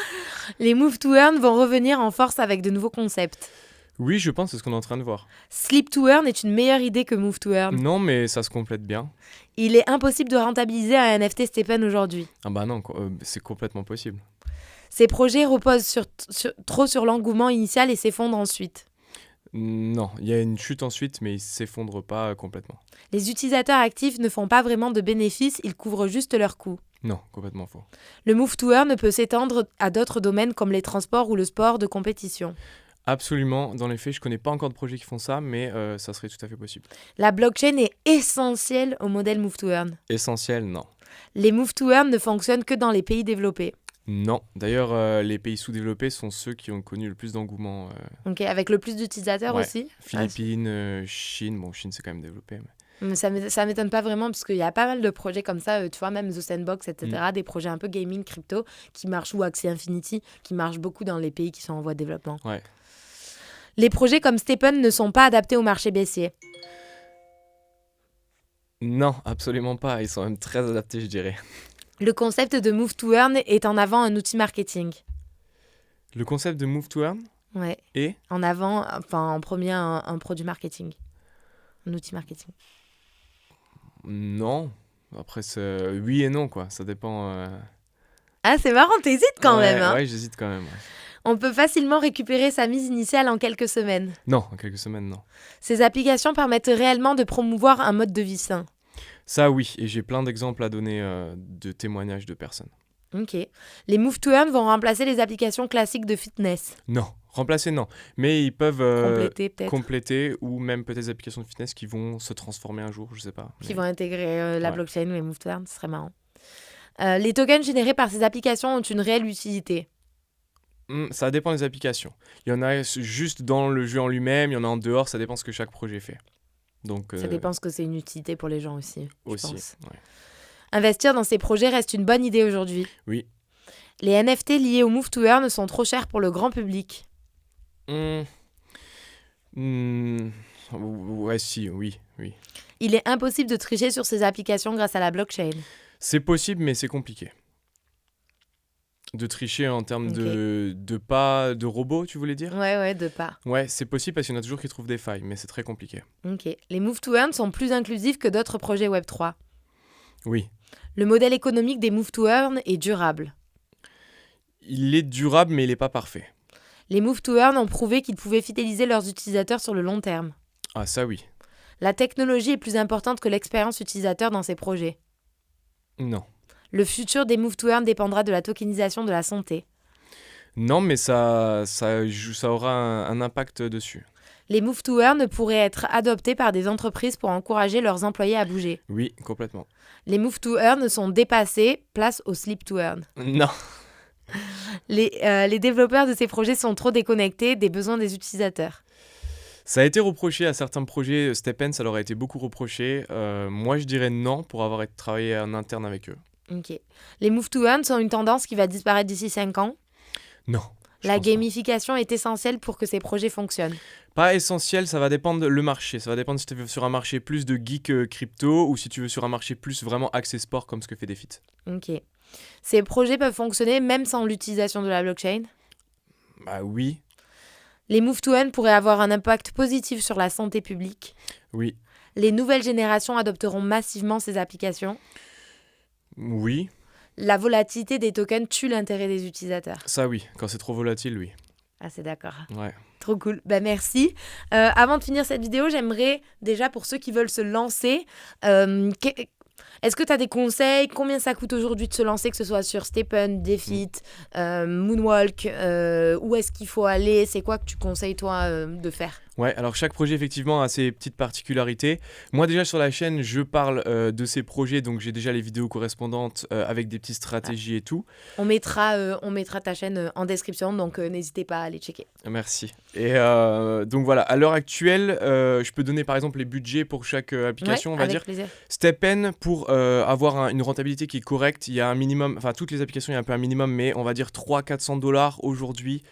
Speaker 1: Les move to earn vont revenir en force avec de nouveaux concepts.
Speaker 2: Oui, je pense, c'est ce qu'on est en train de voir.
Speaker 1: Sleep to earn est une meilleure idée que move to earn.
Speaker 2: Non, mais ça se complète bien.
Speaker 1: Il est impossible de rentabiliser un NFT Stephen aujourd'hui.
Speaker 2: Ah bah non, c'est complètement possible.
Speaker 1: Ces projets reposent trop sur l'engouement initial et s'effondrent ensuite.
Speaker 2: Non, il y a une chute ensuite, mais il s'effondre pas complètement.
Speaker 1: Les utilisateurs actifs ne font pas vraiment de bénéfices, ils couvrent juste leurs coûts.
Speaker 2: Non, complètement faux.
Speaker 1: Le move to earn peut s'étendre à d'autres domaines comme les transports ou le sport de compétition.
Speaker 2: Absolument. Dans les faits, je connais pas encore de projets qui font ça, mais ça serait tout à fait possible.
Speaker 1: La blockchain est essentielle au modèle move to earn.
Speaker 2: Essentiel, non.
Speaker 1: Les move to earn ne fonctionnent que dans les pays développés.
Speaker 2: Non. D'ailleurs, les pays sous-développés sont ceux qui ont connu le plus d'engouement.
Speaker 1: Ok, avec le plus d'utilisateurs
Speaker 2: Ouais.
Speaker 1: aussi.
Speaker 2: Philippines, Chine. Bon, Chine, c'est quand même développé.
Speaker 1: Mais ça m'étonne pas vraiment parce qu'il y a pas mal de projets comme ça, tu vois, même The Sandbox, etc. Des projets un peu gaming, crypto, qui marchent, ou Axie Infinity, qui marchent beaucoup dans les pays qui sont en voie de développement.
Speaker 2: Ouais.
Speaker 1: Les projets comme Stephen ne sont pas adaptés au marché baissier.
Speaker 2: Non, absolument pas. Ils sont même très adaptés, je dirais.
Speaker 1: Le concept de Move to Earn est en avant un outil marketing.
Speaker 2: Le concept de Move to Earn
Speaker 1: Ouais.
Speaker 2: est
Speaker 1: En avant, enfin en premier, un produit marketing. Un outil marketing.
Speaker 2: Non. Après, oui et non, quoi. Ça dépend.
Speaker 1: Ah, c'est marrant, t'hésites quand
Speaker 2: Ouais,
Speaker 1: même. Hein.
Speaker 2: Ouais, j'hésite quand même. Ouais.
Speaker 1: On peut facilement récupérer sa mise initiale en quelques semaines.
Speaker 2: Non, en quelques semaines, non.
Speaker 1: Ces applications permettent réellement de promouvoir un mode de vie sain.
Speaker 2: Ça, oui. Et j'ai plein d'exemples à donner de témoignages de personnes.
Speaker 1: Ok. Les Move to Earn vont remplacer les applications classiques de fitness.
Speaker 2: Non. Remplacer, non. Mais ils peuvent
Speaker 1: Compléter peut-être.
Speaker 2: compléter ou même peut-être des applications de fitness qui vont se transformer un jour, je sais pas.
Speaker 1: Qui vont intégrer la
Speaker 2: Ouais.
Speaker 1: blockchain ou les Move to Earn, ce serait marrant. Les tokens générés par ces applications ont une réelle utilité.
Speaker 2: Ça dépend des applications. Il y en a juste dans le jeu en lui-même, il y en a en dehors, ça dépend ce que chaque projet fait. Donc,
Speaker 1: Ça dépend ce que c'est une utilité pour les gens aussi, je
Speaker 2: aussi.
Speaker 1: pense.
Speaker 2: Ouais.
Speaker 1: Investir dans ces projets reste une bonne idée aujourd'hui.
Speaker 2: Oui.
Speaker 1: Les NFT liés au Move to Earn sont trop chers pour le grand public.
Speaker 2: Ouais, si, oui.
Speaker 1: Il est impossible de tricher sur ces applications grâce à la blockchain.
Speaker 2: C'est possible, mais c'est compliqué. De tricher en termes
Speaker 1: Ok.
Speaker 2: de robots, tu voulais dire?
Speaker 1: Ouais, de pas.
Speaker 2: Ouais, c'est possible parce qu'il y en a toujours qui trouvent des failles, mais c'est très compliqué.
Speaker 1: Ok. Les Move to Earn sont plus inclusifs que d'autres projets Web3.
Speaker 2: Oui.
Speaker 1: Le modèle économique des Move to Earn est durable.
Speaker 2: Il est durable, mais il n'est pas parfait.
Speaker 1: Les Move to Earn ont prouvé qu'ils pouvaient fidéliser leurs utilisateurs sur le long terme.
Speaker 2: Ah, ça oui.
Speaker 1: La technologie est plus importante que l'expérience utilisateur dans ces projets.
Speaker 2: Non.
Speaker 1: Le futur des Move to Earn dépendra de la tokenisation de la santé.
Speaker 2: Non, mais ça aura un impact dessus.
Speaker 1: Les Move to Earn pourraient être adoptés par des entreprises pour encourager leurs employés à bouger.
Speaker 2: Oui, complètement.
Speaker 1: Les Move to Earn sont dépassés, place au Sleep to Earn.
Speaker 2: Non.
Speaker 1: Les développeurs de ces projets sont trop déconnectés des besoins des utilisateurs.
Speaker 2: Ça a été reproché à certains projets. Stephen, ça leur a été beaucoup reproché. Moi, je dirais non pour avoir travaillé en interne avec eux.
Speaker 1: Ok. Les Move to Earn sont une tendance qui va disparaître d'ici 5 ans.
Speaker 2: Non.
Speaker 1: La gamification est essentielle pour que ces projets fonctionnent.
Speaker 2: Pas essentiel, ça va dépendre le marché. Ça va dépendre si tu veux sur un marché plus de geek crypto ou si tu veux sur un marché plus vraiment axé sport comme ce que fait Defit.
Speaker 1: Ok. Ces projets peuvent fonctionner même sans l'utilisation de la blockchain.
Speaker 2: Bah oui,
Speaker 1: Les Move to Earn pourraient avoir un impact positif sur la santé publique.
Speaker 2: oui,
Speaker 1: Les nouvelles générations adopteront massivement ces applications.
Speaker 2: oui.
Speaker 1: La volatilité des tokens tue l'intérêt des utilisateurs.
Speaker 2: Ça oui, quand c'est trop volatile, oui.
Speaker 1: Ah, c'est d'accord.
Speaker 2: Ouais.
Speaker 1: Trop cool. Bah, merci. Avant de finir cette vidéo, j'aimerais déjà, pour ceux qui veulent se lancer, est-ce que tu as des conseils? Combien ça coûte aujourd'hui de se lancer, que ce soit sur Stephen, Defit, Moonwalk? Où est-ce qu'il faut aller? C'est quoi que tu conseilles, toi, de faire?
Speaker 2: Ouais, alors chaque projet effectivement a ses petites particularités. Moi déjà sur la chaîne, je parle de ces projets, donc j'ai déjà les vidéos correspondantes avec des petites stratégies et tout.
Speaker 1: On mettra ta chaîne en description, donc n'hésitez pas à aller checker.
Speaker 2: Merci. Et donc voilà, à l'heure actuelle, je peux donner par exemple les budgets pour chaque application, on va
Speaker 1: avec
Speaker 2: dire.
Speaker 1: plaisir.
Speaker 2: Stephen, pour avoir une rentabilité qui est correcte, il y a un minimum, enfin toutes les applications, il y a un peu un minimum, mais on va dire 300-400$ aujourd'hui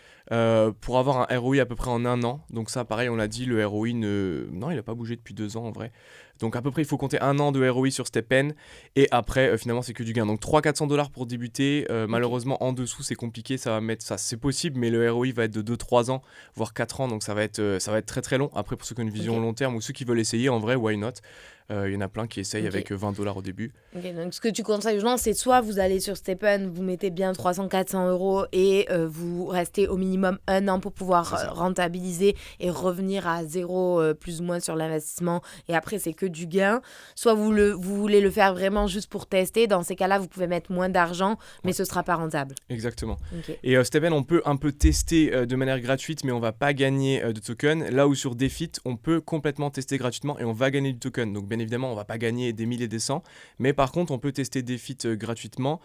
Speaker 2: pour avoir un ROI à peu près en 1 an. Donc ça, pareil, on l'a dit, le ROI, non, il n'a pas bougé depuis 2 ans en vrai. Donc à peu près, il faut compter 1 an de ROI sur Stephen. Et après, finalement, c'est que du gain. Donc 300-400$ pour débuter. Malheureusement, en dessous, c'est compliqué. Ça va mettre ça. C'est possible, mais le ROI va être de 2-3 ans, voire 4 ans. Donc ça va être très très long. Après, pour ceux qui ont une vision long terme ou ceux qui veulent essayer, en vrai, why not? Il y en a plein qui essayent avec 20$ au début.
Speaker 1: Ok, donc ce que tu conseilles aux gens, c'est soit vous allez sur Stephen, vous mettez bien 300-400€ et vous restez au minimum 1 an pour pouvoir rentabiliser et revenir à zéro plus ou moins sur l'investissement. Et après, c'est que du gain. Soit vous voulez le faire vraiment juste pour tester. Dans ces cas-là, vous pouvez mettre moins d'argent, mais ce ne sera pas rentable.
Speaker 2: Exactement.
Speaker 1: Okay.
Speaker 2: Et Stephen, on peut un peu tester de manière gratuite, mais on ne va pas gagner de token. Là où sur Defit, on peut complètement tester gratuitement et on va gagner du token. Donc bien évidemment, on ne va pas gagner des milliers et des cents. Mais par contre, on peut tester Defit gratuitement.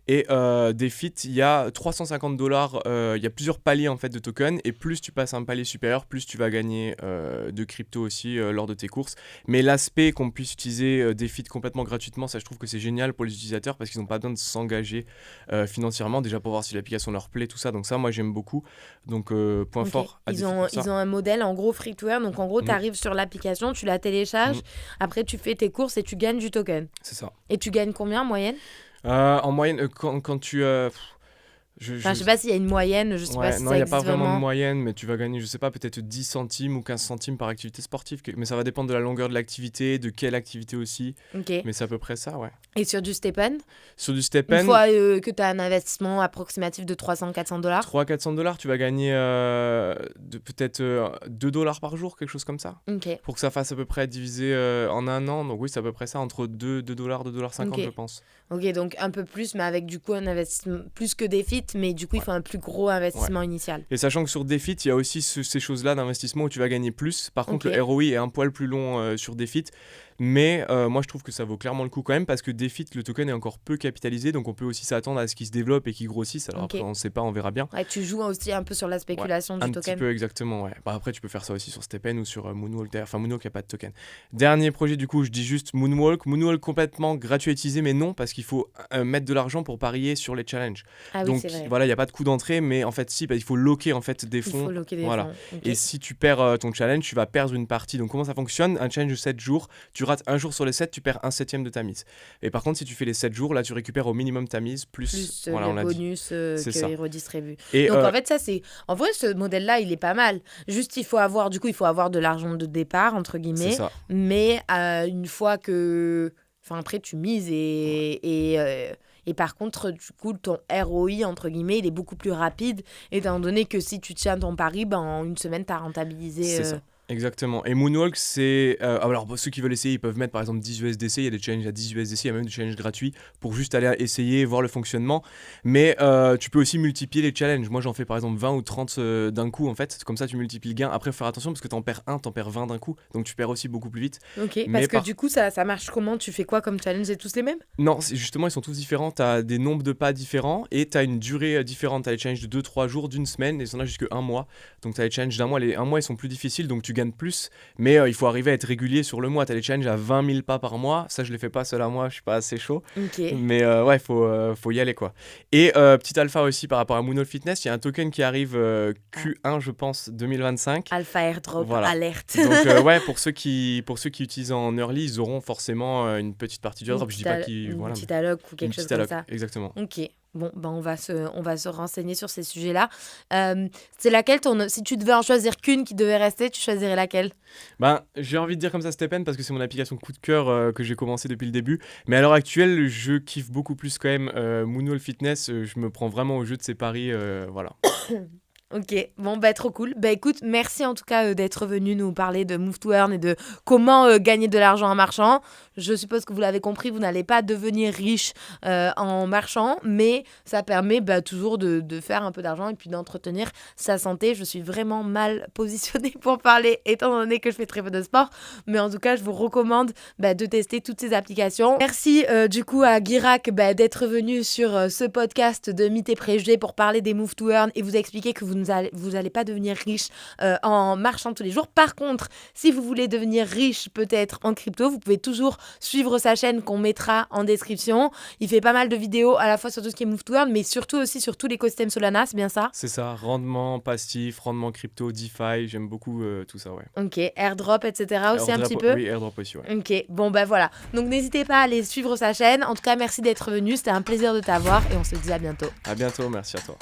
Speaker 2: Et Defit, il y a $350, il y a plusieurs paliers en fait de tokens, et plus tu passes un palier supérieur, plus tu vas gagner de crypto aussi lors de tes courses. Mais l'aspect qu'on puisse utiliser Defit complètement gratuitement, ça je trouve que c'est génial pour les utilisateurs parce qu'ils n'ont pas besoin de s'engager financièrement, déjà pour voir si l'application leur plaît, tout ça. Donc ça, moi j'aime beaucoup. Donc point fort à
Speaker 1: ils
Speaker 2: Defit
Speaker 1: ont,
Speaker 2: pour ça.
Speaker 1: ils ont un modèle en gros free to earn, donc en gros tu arrives sur l'application, tu la télécharges, après tu fais tes courses et tu gagnes du token.
Speaker 2: C'est ça.
Speaker 1: Et tu gagnes combien en moyenne?
Speaker 2: En moyenne, quand tu...
Speaker 1: Je sais pas s'il y a une moyenne, je sais pas si
Speaker 2: non,
Speaker 1: ça
Speaker 2: il n'y a
Speaker 1: existe
Speaker 2: pas vraiment
Speaker 1: vraiment.
Speaker 2: de moyenne, mais tu vas gagner, je sais pas, peut-être 10 centimes ou 15 centimes par activité sportive. Mais ça va dépendre de la longueur de l'activité, de quelle activité aussi.
Speaker 1: Ok.
Speaker 2: Mais c'est à peu près ça, ouais.
Speaker 1: Et sur du Stephen,
Speaker 2: Sur du
Speaker 1: une
Speaker 2: Stephen,
Speaker 1: fois que tu as un investissement approximatif de $300-400,
Speaker 2: 300-400$, tu vas gagner peut-être $2 par jour, quelque chose comme ça.
Speaker 1: ok.
Speaker 2: Pour que ça fasse à peu près divisé en un an. Donc oui, c'est à peu près ça, entre $2, $2,50$,
Speaker 1: Ok.
Speaker 2: je pense.
Speaker 1: Ok, donc un peu plus, mais avec du coup un investissement plus que Defit, mais du coup il faut un plus gros investissement initial.
Speaker 2: Et sachant que sur Defit, il y a aussi ces choses-là d'investissement où tu vas gagner plus. Par contre,
Speaker 1: Ok.
Speaker 2: le ROI est un poil plus long sur Defit. Mais moi, je trouve que ça vaut clairement le coup quand même parce que Defit, le token est encore peu capitalisé. Donc, on peut aussi s'attendre à ce qu'il se développe et qu'il grossisse. Alors
Speaker 1: Ok.
Speaker 2: après, on ne sait pas, on verra bien.
Speaker 1: Ouais, tu joues aussi un peu sur la spéculation
Speaker 2: Un
Speaker 1: du
Speaker 2: petit
Speaker 1: token.
Speaker 2: peu, exactement, ouais. Bah, après, tu peux faire ça aussi sur Stephen ou sur Moonwalk. Enfin, Moonwalk, il n'y a pas de token. Dernier projet, du coup, je dis juste Moonwalk. Moonwalk complètement gratuit à utiliser, mais non, parce qu'il faut mettre de l'argent pour parier sur les challenges.
Speaker 1: Ah oui,
Speaker 2: Donc,
Speaker 1: c'est vrai.
Speaker 2: voilà, il n'y a pas de coût d'entrée, mais en fait, si, il faut loquer en fait, des
Speaker 1: Il
Speaker 2: fonds.
Speaker 1: faut loquer des
Speaker 2: Voilà.
Speaker 1: fonds. Ok.
Speaker 2: Et si tu perds ton challenge, tu vas perdre une partie. Donc comment ça fonctionne? Un challenge de 7 jours, tu rates un jour sur les 7, tu perds 1/7 de ta mise. Et par contre, si tu fais les 7 jours, là tu récupères au minimum ta mise, plus
Speaker 1: Plus
Speaker 2: voilà, on
Speaker 1: les
Speaker 2: l'a dit.
Speaker 1: bonus
Speaker 2: C'est ça.
Speaker 1: qu'ils redistribuent.
Speaker 2: Et
Speaker 1: Donc en fait, ça c'est. En vrai, ce modèle-là, il est pas mal. Juste, il faut avoir de l'argent de départ, entre
Speaker 2: c'est
Speaker 1: guillemets.
Speaker 2: ça.
Speaker 1: Mais une fois que. Enfin, après, tu mises et par contre, du coup, ton ROI, entre guillemets, il est beaucoup plus rapide, étant donné que si tu tiens ton pari, ben, en une semaine, tu as rentabilisé.
Speaker 2: C'est ça. Exactement. Et Moonwalk, c'est... alors, pour ceux qui veulent essayer, ils peuvent mettre par exemple 10 USDC. Il y a des challenges à 10 USDC, il y a même des challenges gratuits pour juste aller essayer, voir le fonctionnement. Mais tu peux aussi multiplier les challenges. Moi, j'en fais par exemple 20 ou 30 d'un coup, en fait. Comme ça, tu multiplies le gain. Après, il faut faire attention parce que t'en perds 1, t'en perds 20 d'un coup. Donc, tu perds aussi beaucoup plus vite.
Speaker 1: Ok,
Speaker 2: Mais
Speaker 1: parce que du coup, ça marche comment? Tu fais quoi comme challenge? C'est tous les mêmes?
Speaker 2: Non, justement, ils sont tous différents. Tu as des nombres de pas différents et tu as une durée différente. Tu as les challenges de 2-3 jours, d'une semaine, et ils sont là jusqu'à un mois. Donc, tu as les challenges d'un mois. Les 1 mois, ils sont plus difficiles, donc tu gagnes plus. Mais il faut arriver à être régulier sur le mois. Tu as les challenges à 20 000 pas par mois. Ça, je les fais pas seul à moi, je suis pas assez chaud.
Speaker 1: Ok.
Speaker 2: Mais ouais, faut y aller, quoi. Et petit alpha aussi par rapport à Moonwalk Fitness, il y a un token qui arrive Q1, je pense, 2025.
Speaker 1: Alpha airdrop,
Speaker 2: Voilà.
Speaker 1: alerte.
Speaker 2: Donc ouais, pour ceux qui utilisent en early, ils auront forcément une petite partie du airdrop. Je dis pas qu'ils...
Speaker 1: Une
Speaker 2: Voilà.
Speaker 1: petite alloc ou
Speaker 2: Une
Speaker 1: quelque chose
Speaker 2: petite
Speaker 1: comme
Speaker 2: alloc,
Speaker 1: ça.
Speaker 2: exactement.
Speaker 1: Ok. Bon, ben on va se renseigner sur ces sujets-là. C'est laquelle si tu devais en choisir qu'une qui devait rester, tu choisirais laquelle?
Speaker 2: Ben, j'ai envie de dire comme ça Stephen parce que c'est mon application coup de cœur que j'ai commencé depuis le début. Mais à l'heure actuelle, je kiffe beaucoup plus quand même Moonwalk Fitness. Je me prends vraiment au jeu de ces paris, voilà.
Speaker 1: Ok, bon bah trop cool. Bah écoute, merci en tout cas d'être venu nous parler de Move to Earn et de comment gagner de l'argent en marchant. Je suppose que vous l'avez compris, vous n'allez pas devenir riche en marchant, mais ça permet toujours de faire un peu d'argent et puis d'entretenir sa santé. Je suis vraiment mal positionnée pour parler étant donné que je fais très peu de sport, mais en tout cas je vous recommande de tester toutes ces applications. Merci du coup à Guirac d'être venu sur ce podcast de Mythes et Préjugés pour parler des Move to Earn et vous expliquer que vous allez pas devenir riche en marchant tous les jours. Par contre, si vous voulez devenir riche peut-être en crypto, vous pouvez toujours suivre sa chaîne qu'on mettra en description. Il fait pas mal de vidéos à la fois sur tout ce qui est Move to Earn, mais surtout aussi sur tout l'écosystème Solana, c'est bien ça?
Speaker 2: C'est ça, rendement passif, rendement crypto, DeFi, j'aime beaucoup tout ça, ouais.
Speaker 1: Ok, airdrop, etc. aussi un petit peu?
Speaker 2: Oui, airdrop aussi, ouais.
Speaker 1: Ok, bon voilà. Donc n'hésitez pas à aller suivre sa chaîne. En tout cas, merci d'être venu, c'était un plaisir de t'avoir et on se dit à bientôt.
Speaker 2: À bientôt, merci à toi.